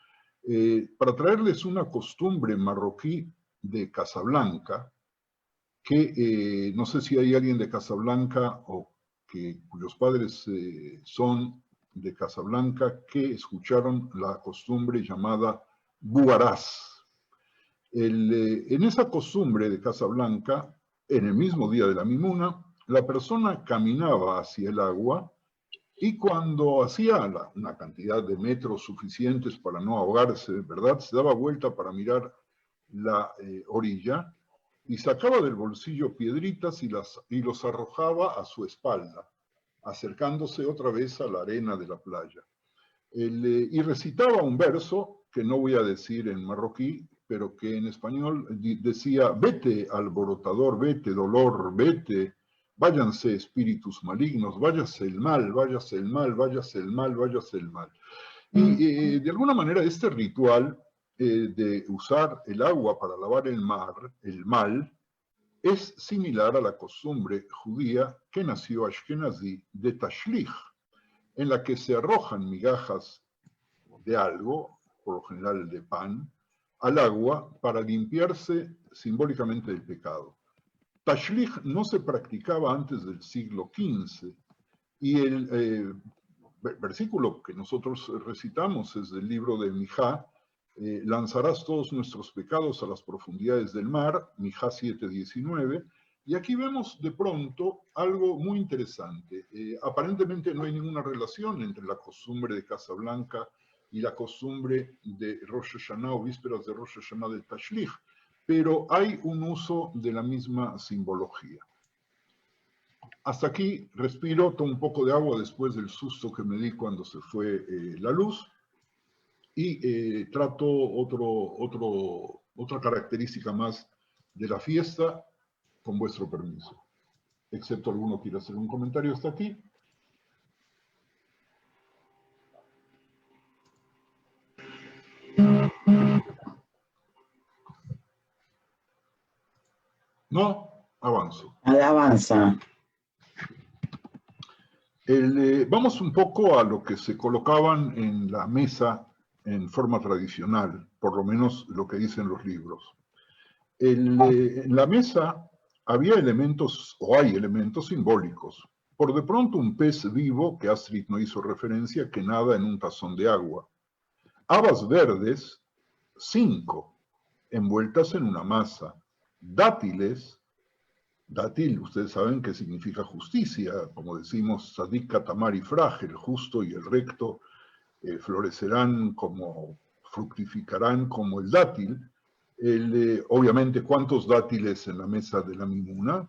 para traerles una costumbre marroquí de Casablanca, que no sé si hay alguien de Casablanca o cuyos padres son de Casablanca que escucharon la costumbre llamada buarás. En esa costumbre de Casablanca, en el mismo día de la Mimuna, la persona caminaba hacia el agua y cuando hacía una cantidad de metros suficientes para no ahogarse, ¿verdad?, se daba vuelta para mirar la orilla y sacaba del bolsillo piedritas y los arrojaba a su espalda, acercándose otra vez a la arena de la playa. Y recitaba un verso, que no voy a decir en marroquí, pero que en español decía: vete alborotador, vete dolor, vete, váyanse espíritus malignos, váyase el mal, váyase el mal, váyase el mal, váyase el mal. Y de alguna manera este ritual de usar el agua para lavar el mal, es similar a la costumbre judía que nació Ashkenazí de Tashlich, en la que se arrojan migajas de algo, por lo general de pan, al agua para limpiarse simbólicamente del pecado. Tashlich no se practicaba antes del siglo XV y el versículo que nosotros recitamos es del libro de Mijá: lanzarás todos nuestros pecados a las profundidades del mar, Mijá 7:19, y aquí vemos de pronto algo muy interesante. Aparentemente no hay ninguna relación entre la costumbre de Casablanca y la costumbre de Rosh Hashanah o vísperas de Rosh Hashanah de Tashlich, pero hay un uso de la misma simbología. Hasta aquí respiro, tomo un poco de agua después del susto que me di cuando se fue la luz. Y trato otra característica más de la fiesta, con vuestro permiso. Excepto alguno quiera hacer un comentario hasta aquí. No, avanzo. Avanza. Vamos un poco a lo que se colocaban en la mesa en forma tradicional, por lo menos lo que dicen los libros. En la mesa había elementos, o hay elementos simbólicos. Por de pronto un pez vivo, que Astrid no hizo referencia, que nada en un tazón de agua. Habas verdes, 5, envueltas en una masa. Dátiles, dátil, ustedes saben que significa justicia, como decimos, Sadik Katamar y Fraj, el justo y el recto, florecerán como, fructificarán como el dátil. Obviamente, ¿cuántos dátiles en la mesa de la Mimuna?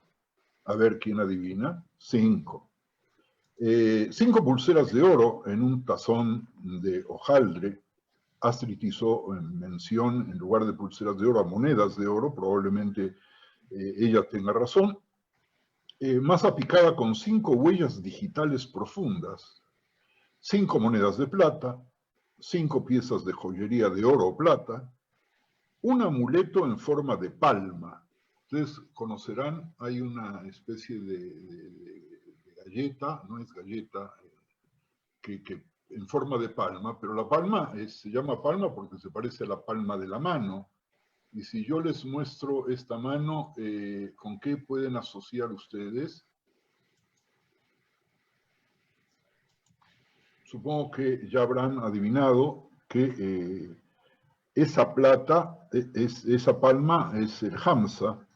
A ver quién adivina. 5. 5 pulseras de oro en un tazón de hojaldre. Astrid hizo mención, en lugar de pulseras de oro, a monedas de oro. Probablemente ella tenga razón. Masa picada con 5 huellas digitales profundas. 5 monedas de plata, 5 piezas de joyería de oro o plata, un amuleto en forma de palma. Ustedes conocerán, hay una especie de galleta, no es galleta, que en forma de palma, pero la palma se llama palma porque se parece a la palma de la mano. Y si yo les muestro esta mano, ¿con qué pueden asociar ustedes? Supongo que ya habrán adivinado que esa plata, esa palma es el hamsa,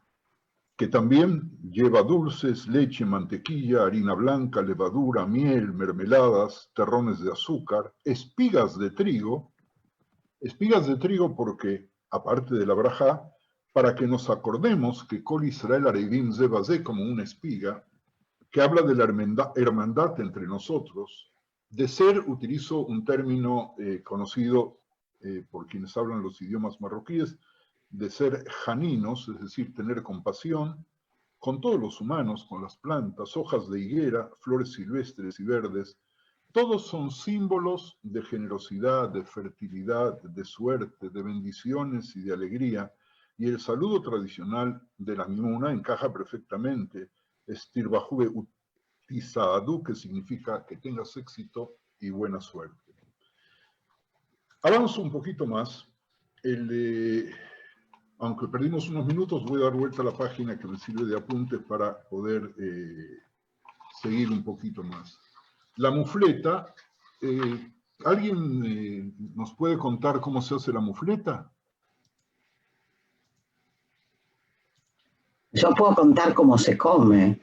que también lleva dulces, leche, mantequilla, harina blanca, levadura, miel, mermeladas, terrones de azúcar, espigas de trigo porque, aparte de la brajá, para que nos acordemos que Kol Israel Arevim Zebazé, como una espiga, que habla de la hermandad entre nosotros. De ser, utilizo un término conocido por quienes hablan los idiomas marroquíes, de ser janinos, es decir, tener compasión, con todos los humanos, con las plantas, hojas de higuera, flores silvestres y verdes. Todos son símbolos de generosidad, de fertilidad, de suerte, de bendiciones y de alegría. Y el saludo tradicional de la Mimuna encaja perfectamente. Estirbajuve utisaadu, que significa que tengas éxito y buena suerte. Avanzo un poquito más. Aunque perdimos unos minutos, voy a dar vuelta a la página que me sirve de apunte para poder seguir un poquito más. La mufleta, ¿alguien nos puede contar cómo se hace la mufleta? Yo puedo contar cómo se come.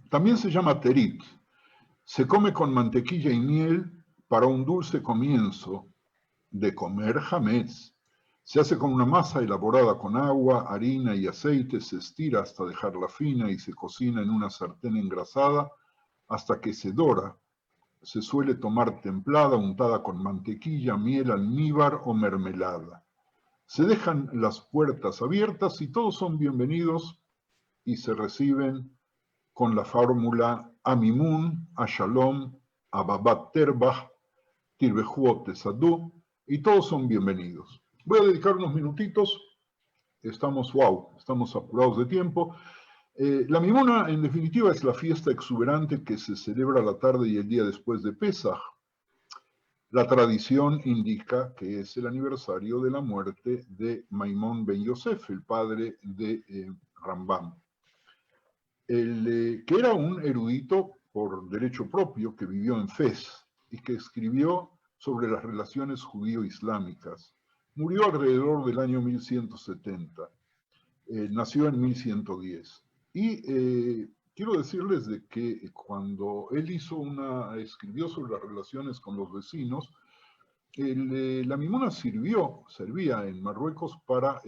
También se llama terit. Se come con mantequilla y miel para un dulce comienzo de comer hametz. Se hace con una masa elaborada con agua, harina y aceite, se estira hasta dejarla fina y se cocina en una sartén engrasada hasta que se dora. Se suele tomar templada, untada con mantequilla, miel, almíbar o mermelada. Se dejan las puertas abiertas y todos son bienvenidos y se reciben con la fórmula Amimun, Ashalom, Ababat Terbach, Tirbejuot Tesadú, y todos son bienvenidos. Voy a dedicar unos minutitos, estamos apurados de tiempo. La Mimuna, en definitiva, es la fiesta exuberante que se celebra la tarde y el día después de Pesaj. La tradición indica que es el aniversario de la muerte de Maimón ben Yosef, el padre de Rambam, que era un erudito por derecho propio que vivió en Fez y que escribió sobre las relaciones judío-islámicas. Murió alrededor del año 1170, nació en 1110. Y quiero decirles de que cuando él escribió sobre las relaciones con los vecinos, la Mimuna servía en Marruecos para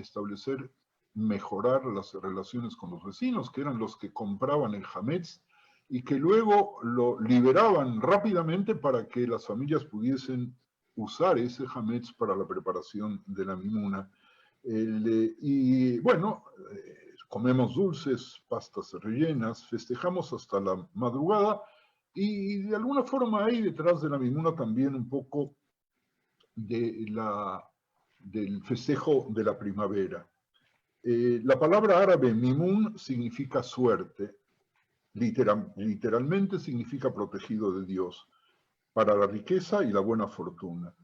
mejorar las relaciones con los vecinos, que eran los que compraban el hametz y que luego lo liberaban rápidamente para que las familias pudiesen usar ese hametz para la preparación de la Mimuna. Y bueno, comemos dulces, pastas rellenas, festejamos hasta la madrugada y de alguna forma hay detrás de la Mimuna también un poco del festejo de la primavera. La palabra árabe mimun significa suerte, literalmente significa protegido de Dios, para la riqueza y la buena fortuna.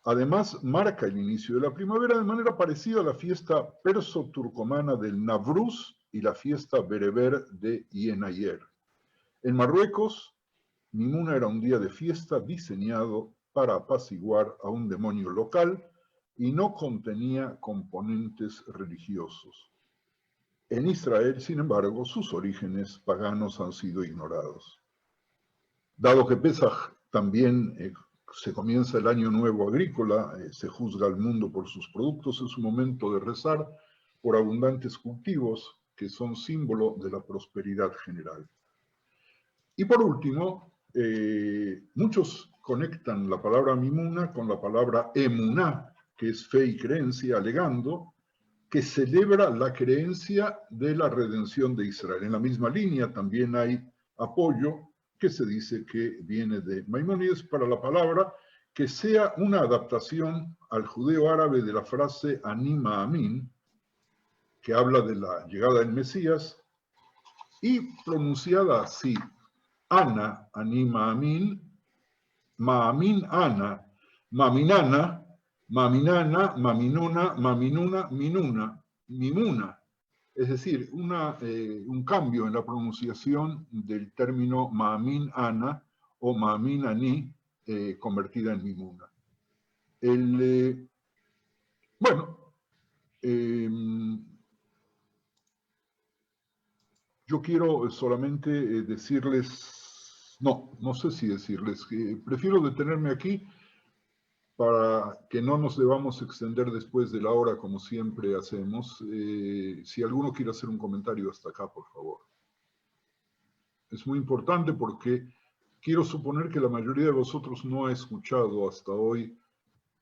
Además, marca el inicio de la primavera de manera parecida a la fiesta perso-turcomana del Navruz y la fiesta bereber de Yenayer. En Marruecos, Mimuna era un día de fiesta diseñado para apaciguar a un demonio local y no contenía componentes religiosos. En Israel, sin embargo, sus orígenes paganos han sido ignorados. Dado que Pesaj también se comienza el año nuevo agrícola, se juzga al mundo por sus productos, es un momento de rezar por abundantes cultivos que son símbolo de la prosperidad general. Y por último, muchos conectan la palabra Mimuna con la palabra Emuná, que es fe y creencia, alegando que celebra la creencia de la redención de Israel. En la misma línea también hay apoyo que se dice que viene de Maimónides para la palabra, que sea una adaptación al judeo árabe de la frase Anima Amin, que habla de la llegada del Mesías, y pronunciada así, Ana, Anima Amin, Maamin Ana, Maminana, Maminana, Maminuna, Maminuna, Minuna, Mimuna. Es decir, un cambio en la pronunciación del término Maamin Ana o Maamin Ani, convertida en Mimuna. Yo quiero solamente decirles, no sé si decirles, que prefiero detenerme aquí para que no nos debamos extender después de la hora como siempre hacemos, si alguno quiere hacer un comentario hasta acá, por favor. Es muy importante porque quiero suponer que la mayoría de vosotros no ha escuchado hasta hoy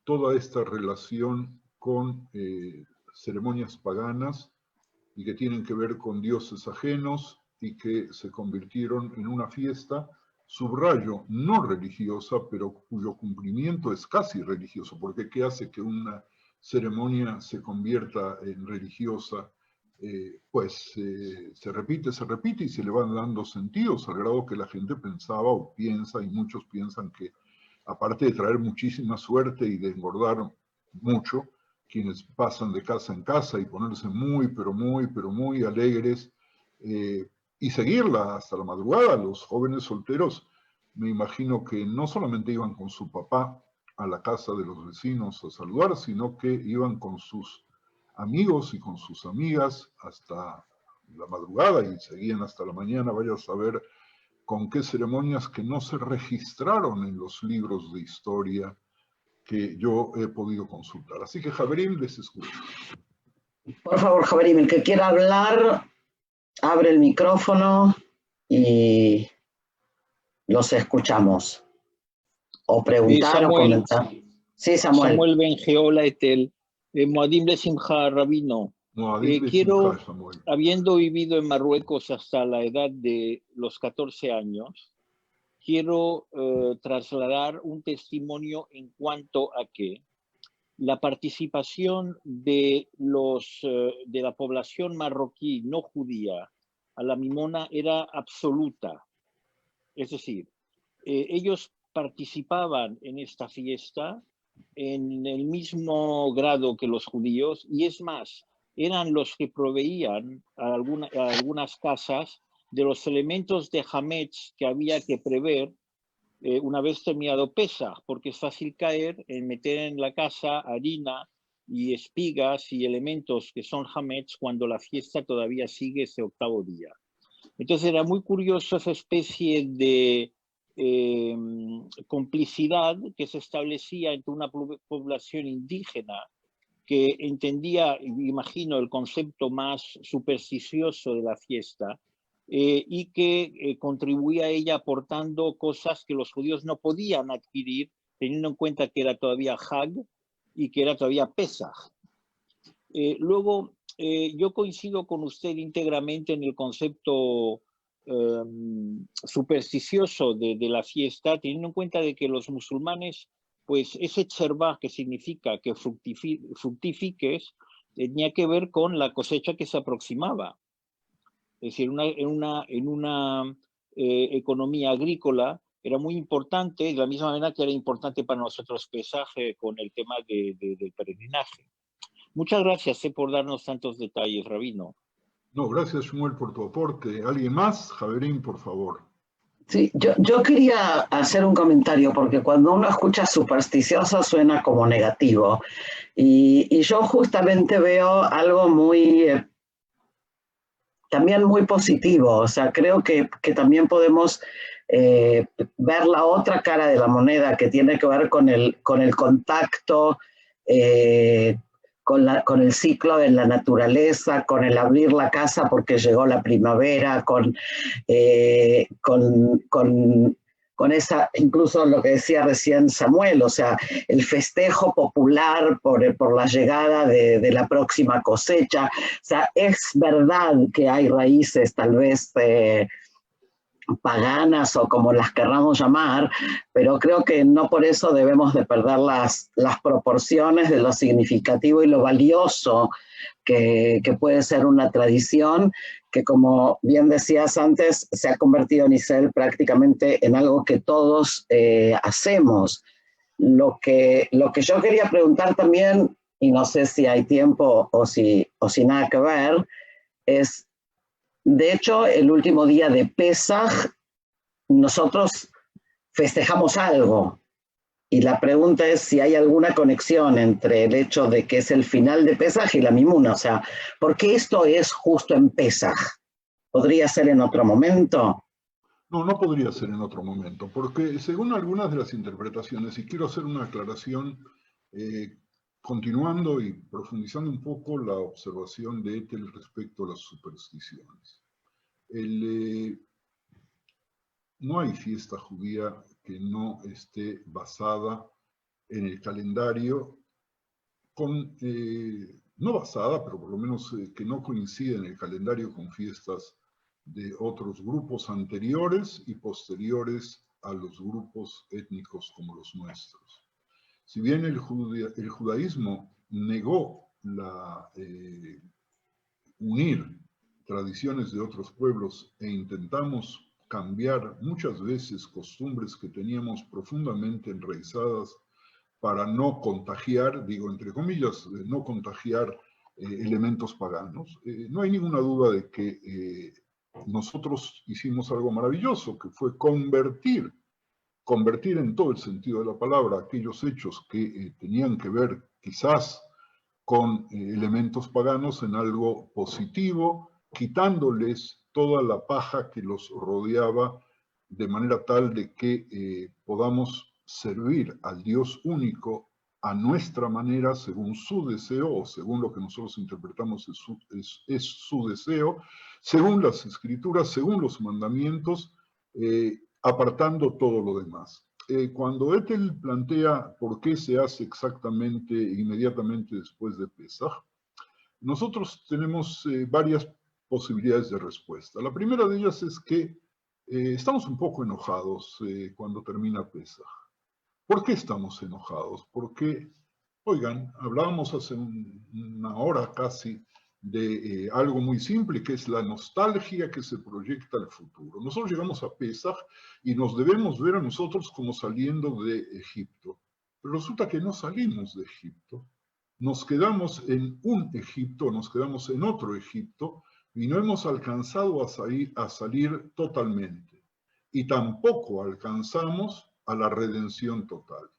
toda esta relación con ceremonias paganas y que tienen que ver con dioses ajenos y que se convirtieron en una fiesta, subrayo, no religiosa, pero cuyo cumplimiento es casi religioso, porque ¿qué hace que una ceremonia se convierta en religiosa? Se repite y se le van dando sentidos, al grado que la gente pensaba o piensa, y muchos piensan que, aparte de traer muchísima suerte y de engordar mucho, quienes pasan de casa en casa y ponerse muy, pero muy alegres, y seguirla hasta la madrugada. Los jóvenes solteros, me imagino que no solamente iban con su papá a la casa de los vecinos a saludar, sino que iban con sus amigos y con sus amigas hasta la madrugada y seguían hasta la mañana. Vaya a saber con qué ceremonias que no se registraron en los libros de historia que yo he podido consultar. Así que, Javerim, les escucho. Por favor, Javerim, el que quiera hablar, abre el micrófono y los escuchamos. O preguntar o comentar. Sí, Samuel. Samuel Ben Geola Etel. Moadim le Simcha, Rabino. Quiero, habiendo vivido en Marruecos hasta la edad de los 14 años, quiero trasladar un testimonio en cuanto a que la participación de la población marroquí no judía a la Mimona era absoluta. Es decir, ellos participaban en esta fiesta en el mismo grado que los judíos, y es más, eran los que proveían a algunas casas de los elementos de Hametz que había que prever una vez terminado Pesach, porque es fácil caer en meter en la casa harina y espigas y elementos que son Hametz cuando la fiesta todavía sigue ese octavo día. Entonces era muy curioso esa especie de complicidad que se establecía entre una población indígena que entendía, imagino, el concepto más supersticioso de la fiesta y que contribuía a ella aportando cosas que los judíos no podían adquirir, teniendo en cuenta que era todavía Hag y que era todavía Pesach. Luego, yo coincido con usted íntegramente en el concepto supersticioso de la fiesta, teniendo en cuenta de que los musulmanes, pues ese chervá, que significa que fructifiques, tenía que ver con la cosecha que se aproximaba. Es decir, en una economía agrícola era muy importante, de la misma manera que era importante para nosotros Pesaj con el tema del peregrinaje. Muchas gracias por darnos tantos detalles, Rabino. No, gracias, Shmuel, por tu aporte. ¿Alguien más? Javerín, por favor. Sí, yo quería hacer un comentario, porque cuando uno escucha supersticioso suena como negativo. Y yo justamente veo algo también muy positivo. O sea, creo que también podemos ver la otra cara de la moneda, que tiene que ver con el contacto, con el ciclo de la naturaleza, con el abrir la casa porque llegó la primavera, con esa, incluso lo que decía recién Samuel, o sea, el festejo popular por la llegada de la próxima cosecha. O sea, es verdad que hay raíces tal vez paganas o como las querramos llamar, pero creo que no por eso debemos de perder las proporciones de lo significativo y lo valioso que puede ser una tradición que, como bien decías antes, se ha convertido en Israel prácticamente en algo que todos hacemos. Lo que yo quería preguntar también, y no sé si hay tiempo o si nada que ver, es, de hecho, el último día de Pesaj, nosotros festejamos algo. Y la pregunta es si hay alguna conexión entre el hecho de que es el final de Pesaj y la Mimuna. O sea, ¿por qué esto es justo en Pesaj? ¿Podría ser en otro momento? No, no podría ser en otro momento, porque según algunas de las interpretaciones, y quiero hacer una aclaración, continuando y profundizando un poco la observación de Ethel respecto a las supersticiones. No hay fiesta judía que no esté basada en el calendario, no basada, pero por lo menos que no coincide en el calendario con fiestas de otros grupos anteriores y posteriores a los grupos étnicos como los nuestros. Si bien el judaísmo negó unir tradiciones de otros pueblos e intentamos cambiar muchas veces costumbres que teníamos profundamente enraizadas para no contagiar, digo entre comillas, no contagiar elementos paganos, no hay ninguna duda de que nosotros hicimos algo maravilloso, que fue convertir en todo el sentido de la palabra aquellos hechos que tenían que ver quizás con elementos paganos en algo positivo, quitándoles toda la paja que los rodeaba, de manera tal de que podamos servir al Dios único a nuestra manera, según su deseo, o según lo que nosotros interpretamos es su deseo, según las escrituras, según los mandamientos, apartando todo lo demás. Cuando Ethel plantea por qué se hace exactamente inmediatamente después de Pesaj, nosotros tenemos varias posibilidades de respuesta. La primera de ellas es que estamos un poco enojados cuando termina Pesaj. ¿Por qué estamos enojados? Porque, oigan, hablábamos hace una hora casi de algo muy simple, que es la nostalgia que se proyecta al futuro. Nosotros llegamos a Pesaj y nos debemos ver a nosotros como saliendo de Egipto. Pero resulta que no salimos de Egipto. Nos quedamos en un Egipto, nos quedamos en otro Egipto, y no hemos alcanzado a salir totalmente. Y tampoco alcanzamos a la redención total.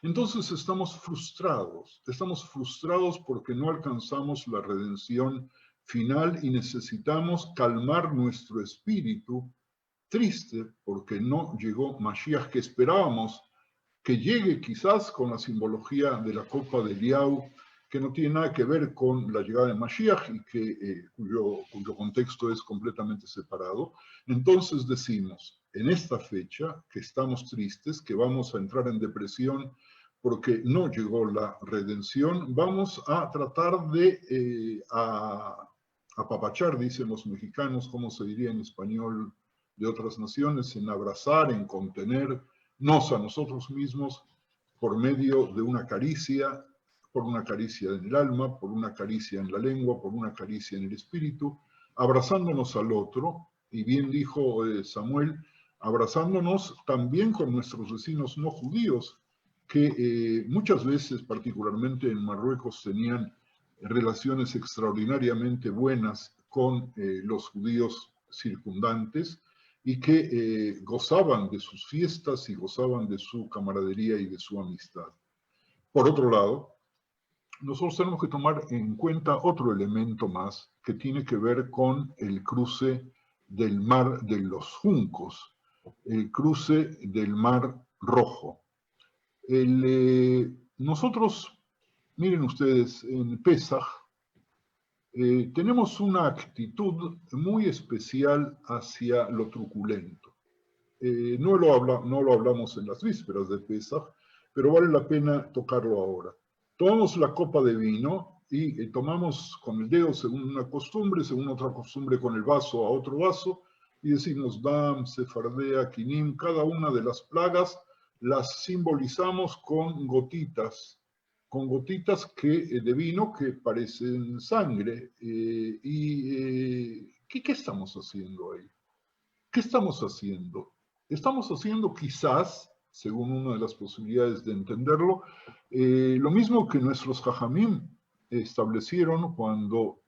Entonces estamos frustrados porque no alcanzamos la redención final y necesitamos calmar nuestro espíritu, triste porque no llegó Mashiach, que esperábamos que llegue quizás con la simbología de la copa de Eliau, que no tiene nada que ver con la llegada de Mashiach y cuyo contexto es completamente separado. Entonces decimos, en esta fecha, que estamos tristes, que vamos a entrar en depresión porque no llegó la redención, vamos a tratar de apapachar, dicen los mexicanos, como se diría en español de otras naciones, en abrazar, en contenernos a nosotros mismos por medio de una caricia, por una caricia en el alma, por una caricia en la lengua, por una caricia en el espíritu, abrazándonos al otro, y bien dijo Samuel, abrazándonos también con nuestros vecinos no judíos, que muchas veces, particularmente en Marruecos, tenían relaciones extraordinariamente buenas con los judíos circundantes y que gozaban de sus fiestas y gozaban de su camaradería y de su amistad. Por otro lado, nosotros tenemos que tomar en cuenta otro elemento más que tiene que ver con el cruce del mar de los juncos, el cruce del mar Rojo. Nosotros, miren ustedes, en Pesaj tenemos una actitud muy especial hacia lo truculento. No lo hablamos en las vísperas de Pesaj, pero vale la pena tocarlo ahora. Tomamos la copa de vino y tomamos con el dedo según una costumbre, según otra costumbre con el vaso a otro vaso, y decimos Dam, Sefardea, Kinim, cada una de las plagas las simbolizamos con gotitas de vino que parecen sangre. ¿Qué estamos haciendo ahí? ¿Qué estamos haciendo? Estamos haciendo quizás, según una de las posibilidades de entenderlo, lo mismo que nuestros jajamim establecieron cuando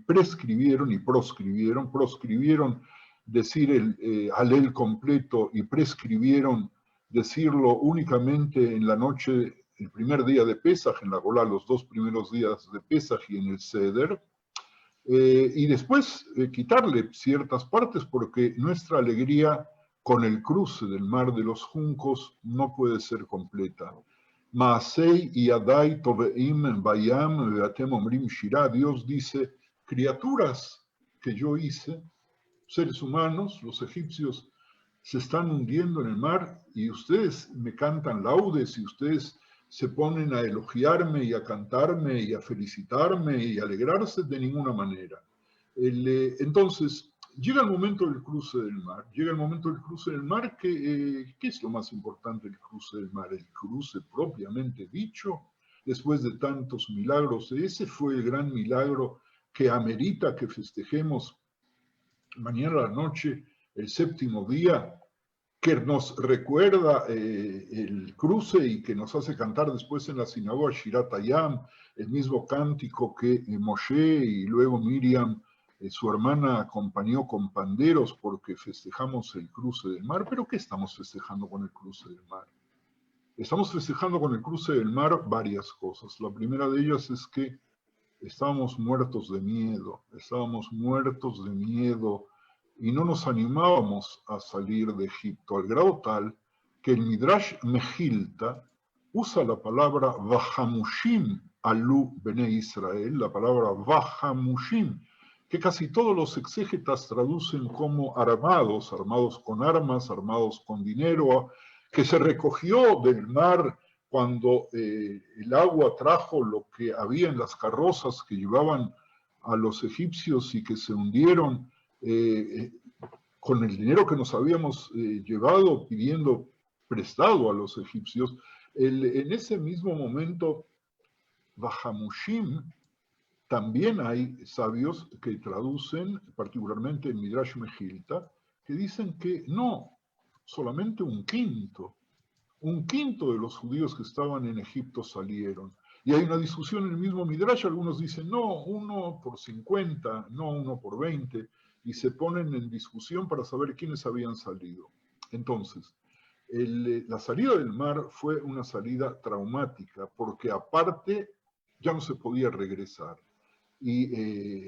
prescribieron y proscribieron decir el Halel completo y prescribieron decirlo únicamente en la noche, el primer día de Pesaj, en la Golá, los 2 primeros días de Pesaj y en el Seder, y después quitarle ciertas partes porque nuestra alegría con el cruce del mar de los juncos no puede ser completa. Maasei y Adai Toveim Bayam Beatem Omrim Shirah. Dios dice, criaturas que yo hice, seres humanos, los egipcios, se están hundiendo en el mar y ustedes me cantan laudes y ustedes se ponen a elogiarme y a cantarme y a felicitarme y a alegrarse de ninguna manera. Entonces, llega el momento del cruce del mar. Llega el momento del cruce del mar, ¿qué es lo más importante del cruce del mar? El cruce propiamente dicho, después de tantos milagros. Ese fue el gran milagro que amerita que festejemos mañana a la noche, el séptimo día, que nos recuerda el cruce y que nos hace cantar después en la sinagoga Shirat Hayam, el mismo cántico que Moshe y luego Miriam, su hermana, acompañó con panderos porque festejamos el cruce del mar. ¿Pero qué estamos festejando con el cruce del mar? Estamos festejando con el cruce del mar varias cosas. La primera de ellas es que estábamos muertos de miedo, y no nos animábamos a salir de Egipto, al grado tal que el Midrash Mejilta usa la palabra Vahamushim alu Bene Israel, la palabra Vahamushim, que casi todos los exégetas traducen como armados, armados con armas, armados con dinero, que se recogió del mar cuando el agua trajo lo que había en las carrozas que llevaban a los egipcios y que se hundieron, con el dinero que nos habíamos llevado pidiendo prestado a los egipcios. En ese mismo momento, Vahamushim, también hay sabios que traducen, particularmente en Midrash Mejilta, que dicen que no, solamente un quinto de los judíos que estaban en Egipto salieron. Y hay una discusión en el mismo Midrash, algunos dicen no, 1 por 50, no 1 por 20, y se ponen en discusión para saber quiénes habían salido. Entonces, la salida del mar fue una salida traumática, porque aparte ya no se podía regresar. Y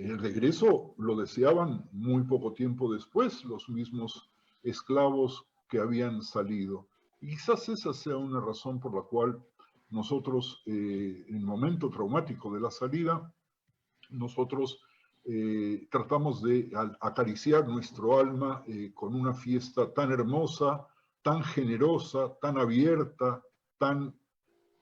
el regreso lo deseaban muy poco tiempo después los mismos esclavos que habían salido. Y quizás esa sea una razón por la cual nosotros, en el momento traumático de la salida, nosotros tratamos de acariciar nuestro alma con una fiesta tan hermosa, tan generosa, tan abierta, tan,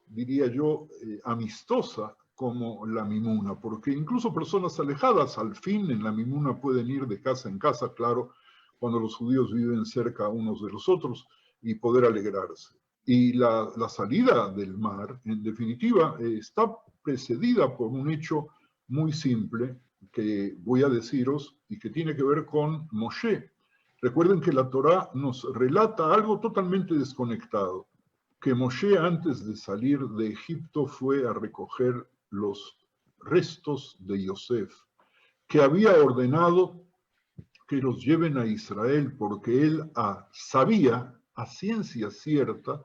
diría yo, amistosa como la mimuna, porque incluso personas alejadas al fin en la mimuna pueden ir de casa en casa, claro, cuando los judíos viven cerca unos de los otros, y poder alegrarse. Y la salida del mar, en definitiva, está precedida por un hecho muy simple que voy a deciros y que tiene que ver con Moshe. Recuerden que la Torá nos relata algo totalmente desconectado, que Moshe antes de salir de Egipto fue a recoger los restos de Yosef, que había ordenado que los lleven a Israel porque él sabía a ciencia cierta,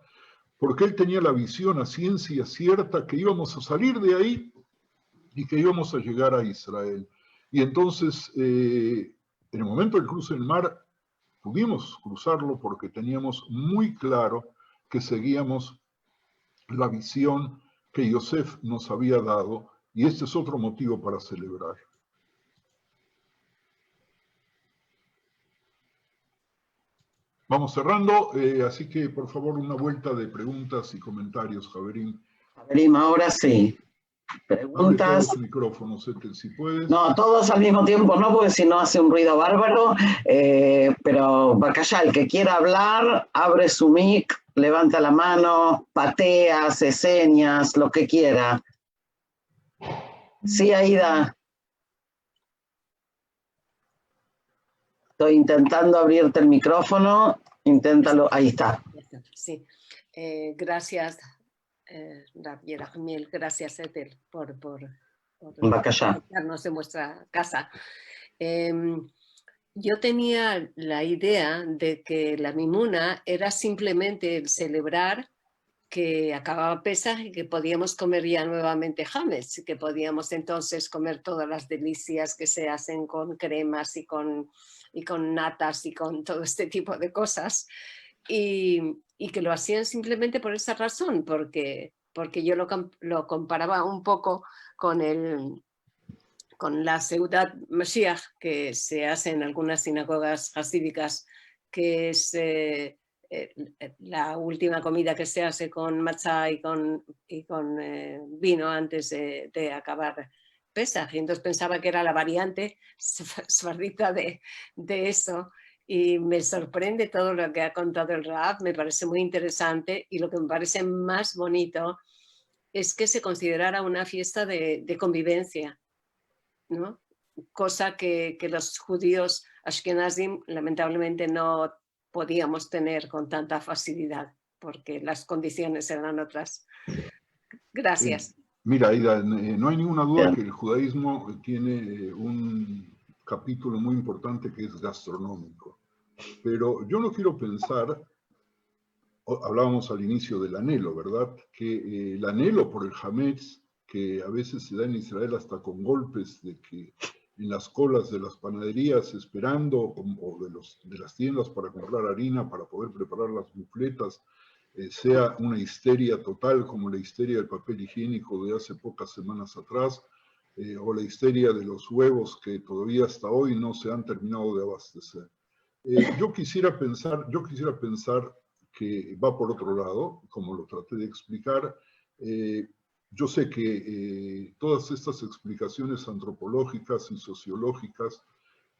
porque él tenía la visión a ciencia cierta que íbamos a salir de ahí y que íbamos a llegar a Israel. Y entonces, en el momento del cruce del mar, pudimos cruzarlo porque teníamos muy claro que seguíamos la visión que Yosef nos había dado, y este es otro motivo para celebrar. Vamos cerrando, así que por favor una vuelta de preguntas y comentarios, Javerín. Javerín, ahora sí. Preguntas. Abre todos los micrófonos, si puedes. No, todos al mismo tiempo no, porque si no hace un ruido bárbaro. Pero Bacallá, el que quiera hablar, abre su mic, levanta la mano, patea, hace señas, lo que quiera. Sí, Aida. Estoy intentando abrirte el micrófono. Inténtalo. Ahí está. Sí. Gracias, Rabbi Rahmiel. Gracias, Ethel, por darnos en vuestra casa. Yo tenía la idea de que la Mimuna era simplemente el celebrar que acababa Pesaj y que podíamos comer ya nuevamente Hametz, que podíamos entonces comer todas las delicias que se hacen con cremas y con con natas y con todo este tipo de cosas. Y que lo hacían simplemente por esa razón, porque yo lo comparaba un poco con la Seudat Mashiach que se hace en algunas sinagogas hasídicas, que es la última comida que se hace con matzá y con vino antes de acabar Pesaj. Y entonces pensaba que era la variante sefardita de eso. Y me sorprende todo lo que ha contado el Rav, me parece muy interesante, y lo que me parece más bonito es que se considerara una fiesta de convivencia, ¿no? Cosa que los judíos ashkenazim lamentablemente no podíamos tener con tanta facilidad, porque las condiciones eran otras. Gracias. Mira, Aida, no hay ninguna duda que el judaísmo tiene un capítulo muy importante que es gastronómico. Pero yo no quiero pensar, hablábamos al inicio del anhelo, ¿verdad? Que el anhelo por el hametz, que a veces se da en Israel hasta con golpes de que en las colas de las panaderías esperando, o de las tiendas para comprar harina, para poder preparar las bufletas, sea una histeria total como la histeria del papel higiénico de hace pocas semanas atrás, o la histeria de los huevos que todavía hasta hoy no se han terminado de abastecer. Yo quisiera pensar que va por otro lado, como lo traté de explicar. Yo sé que todas estas explicaciones antropológicas y sociológicas,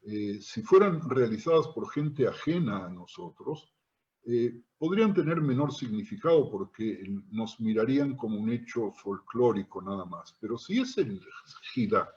si fueran realizadas por gente ajena a nosotros, podrían tener menor significado porque nos mirarían como un hecho folclórico nada más. Pero si es el Jidá,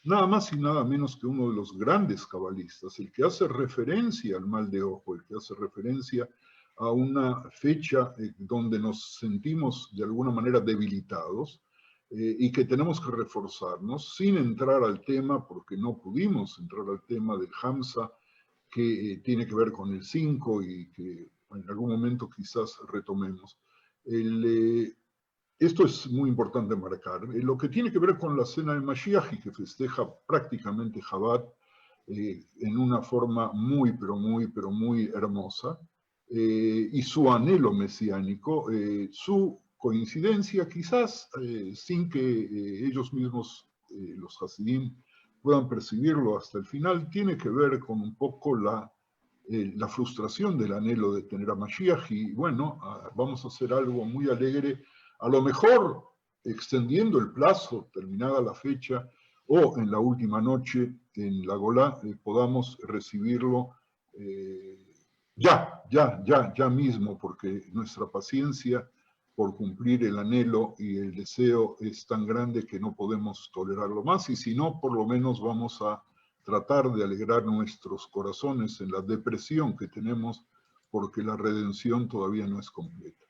nada más y nada menos que uno de los grandes cabalistas, el que hace referencia al mal de ojo, el que hace referencia a una fecha donde nos sentimos de alguna manera debilitados y que tenemos que reforzarnos sin entrar al tema, porque no pudimos entrar al tema del Hamza, que tiene que ver con el 5 y que en algún momento quizás retomemos. Esto es muy importante marcar. Lo que tiene que ver con la cena de Mashiach, que festeja prácticamente Shabbat en una forma muy, pero muy hermosa, y su anhelo mesiánico, su coincidencia quizás, sin que ellos mismos, los Hasidim, puedan percibirlo hasta el final, tiene que ver con un poco la frustración del anhelo de tener a Mashiach, y bueno, vamos a hacer algo muy alegre, a lo mejor extendiendo el plazo, terminada la fecha, o en la última noche en la Golá, podamos recibirlo ya mismo, porque nuestra paciencia por cumplir el anhelo y el deseo es tan grande que no podemos tolerarlo más, y si no, por lo menos vamos a tratar de alegrar nuestros corazones en la depresión que tenemos porque la redención todavía no es completa.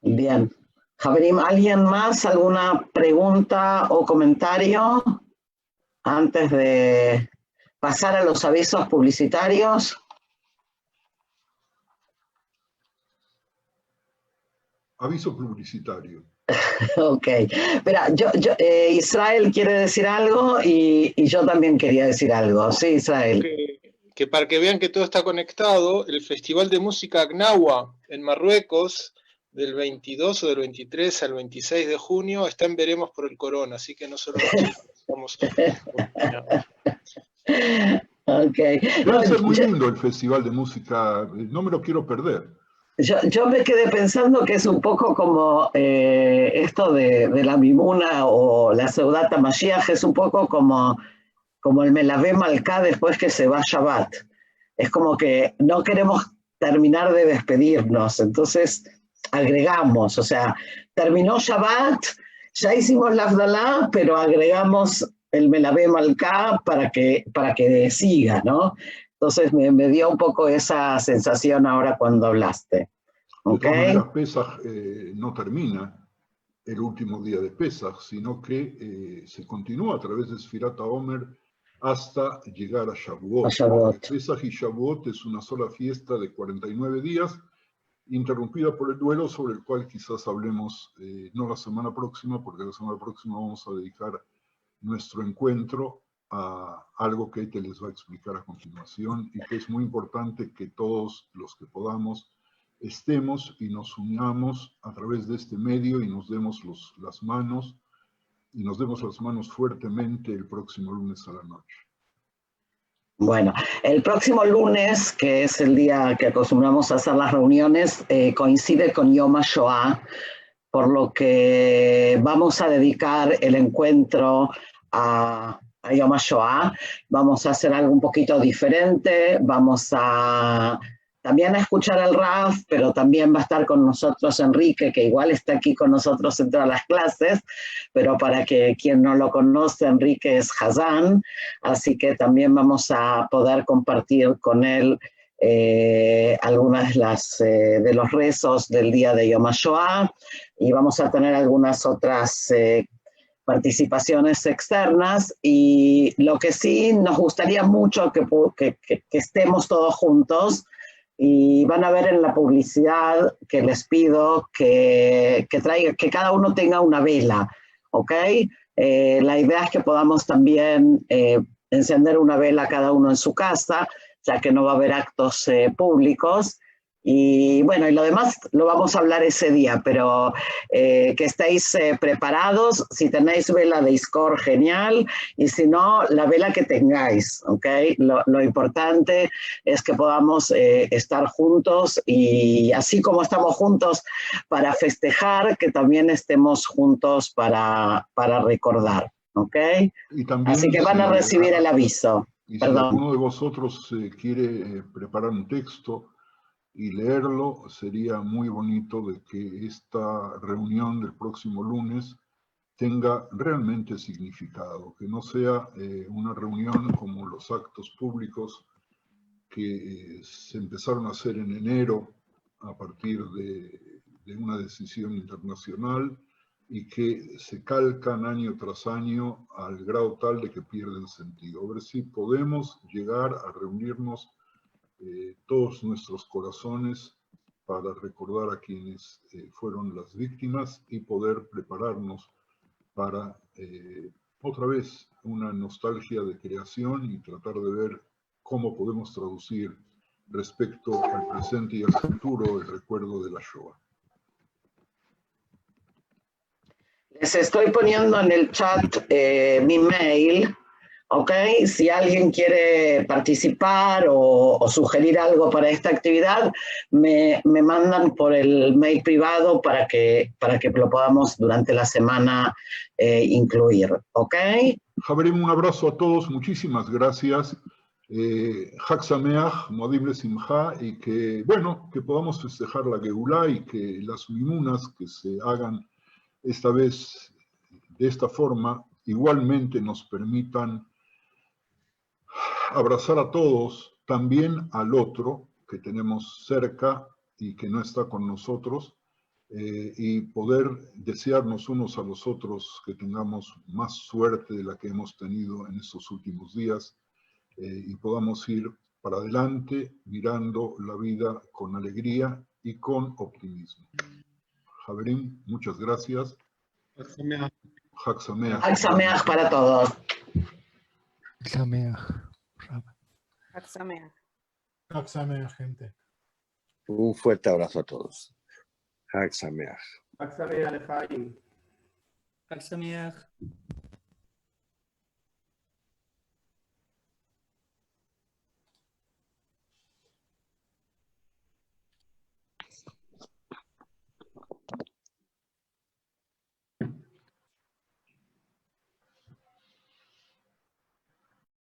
Bien. Javerim, ¿alguien más? ¿Alguna pregunta o comentario antes de pasar a los avisos publicitarios? Aviso publicitario. Ok. Espera, Israel quiere decir algo y yo también quería decir algo. Sí, Israel. Que para que vean que todo está conectado, el Festival de Música Agnawa en Marruecos, del 22 o del 23 al 26 de junio, está en veremos por el corona, así que no solo estamos... Okay. Va a ser muy lindo el Festival de Música, no me lo quiero perder. Yo me quedé pensando que es un poco como esto de la Mimuna o la Seudat Mashiach, es un poco como el Melavé Malká después que se va Shabbat. Es como que no queremos terminar de despedirnos, entonces agregamos, o sea, terminó Shabbat, ya hicimos la Havdalah, pero agregamos el Melavé Malká para que siga, ¿no? Entonces me dio un poco esa sensación ahora cuando hablaste. ¿Okay? De todas maneras, Pesaj no termina el último día de Pesaj, sino que se continúa a través de Sfirat HaOmer hasta llegar a Shavuot. Pesaj y Shavuot es una sola fiesta de 49 días, interrumpida por el duelo, sobre el cual quizás hablemos no la semana próxima, porque la semana próxima vamos a dedicar nuestro encuentro a algo que te les va a explicar a continuación y que es muy importante que todos los que podamos estemos y nos unamos a través de este medio y nos demos las manos fuertemente el próximo lunes a la noche. Bueno, el próximo lunes, que es el día que acostumbramos a hacer las reuniones, coincide con Yom HaShoah, por lo que vamos a dedicar el encuentro a Yom HaShoah. Vamos a hacer algo un poquito diferente, vamos a también a escuchar al Raf, pero también va a estar con nosotros Enrique, que igual está aquí con nosotros en todas las clases, pero para que quien no lo conoce, Enrique es Hazán, así que también vamos a poder compartir con él algunas de los rezos del día de Yom HaShoah, y vamos a tener algunas otras participaciones externas, y lo que sí nos gustaría mucho que estemos todos juntos, y van a ver en la publicidad que les pido que cada uno tenga una vela, ¿ok? La idea es que podamos también encender una vela cada uno en su casa, ya que no va a haber actos públicos. Y bueno, y lo demás lo vamos a hablar ese día, pero que estéis preparados. Si tenéis vela de Iscor, genial, y si no, la vela que tengáis, ¿ok? Lo importante es que podamos estar juntos, y así como estamos juntos para festejar, que también estemos juntos para recordar, ¿ok? Y también, así que van a recibir el aviso. Y Perdón. si alguno de vosotros quiere preparar un texto y leerlo, sería muy bonito de que esta reunión del próximo lunes tenga realmente significado, que no sea una reunión como los actos públicos que se empezaron a hacer en enero a partir de una decisión internacional y que se calcan año tras año al grado tal de que pierden sentido. A ver si podemos llegar a reunirnos todos nuestros corazones para recordar a quienes fueron las víctimas y poder prepararnos para otra vez una nostalgia de creación y tratar de ver cómo podemos traducir respecto al presente y al futuro el recuerdo de la Shoah. Les estoy poniendo en el chat mi mail, ¿ok? Si alguien quiere participar o sugerir algo para esta actividad, me mandan por el mail privado para que lo podamos durante la semana incluir, ¿ok? Javerim, un abrazo a todos, muchísimas gracias. Hag Sameach, Moadim Lesimcha, y que, bueno, que podamos festejar la Geulá y que las mimunas que se hagan esta vez de esta forma igualmente nos permitan abrazar a todos, también al otro que tenemos cerca y que no está con nosotros, y poder desearnos unos a los otros que tengamos más suerte de la que hemos tenido en estos últimos días, y podamos ir para adelante mirando la vida con alegría y con optimismo. Javerim, muchas gracias. Hag Sameach. Hag Sameach para todos. Hag Sameach. Hag Sameach. Hag Sameach, gente. Un fuerte abrazo a todos. Hag Sameach. Hag Sameach, Lechaim. Hag Sameach.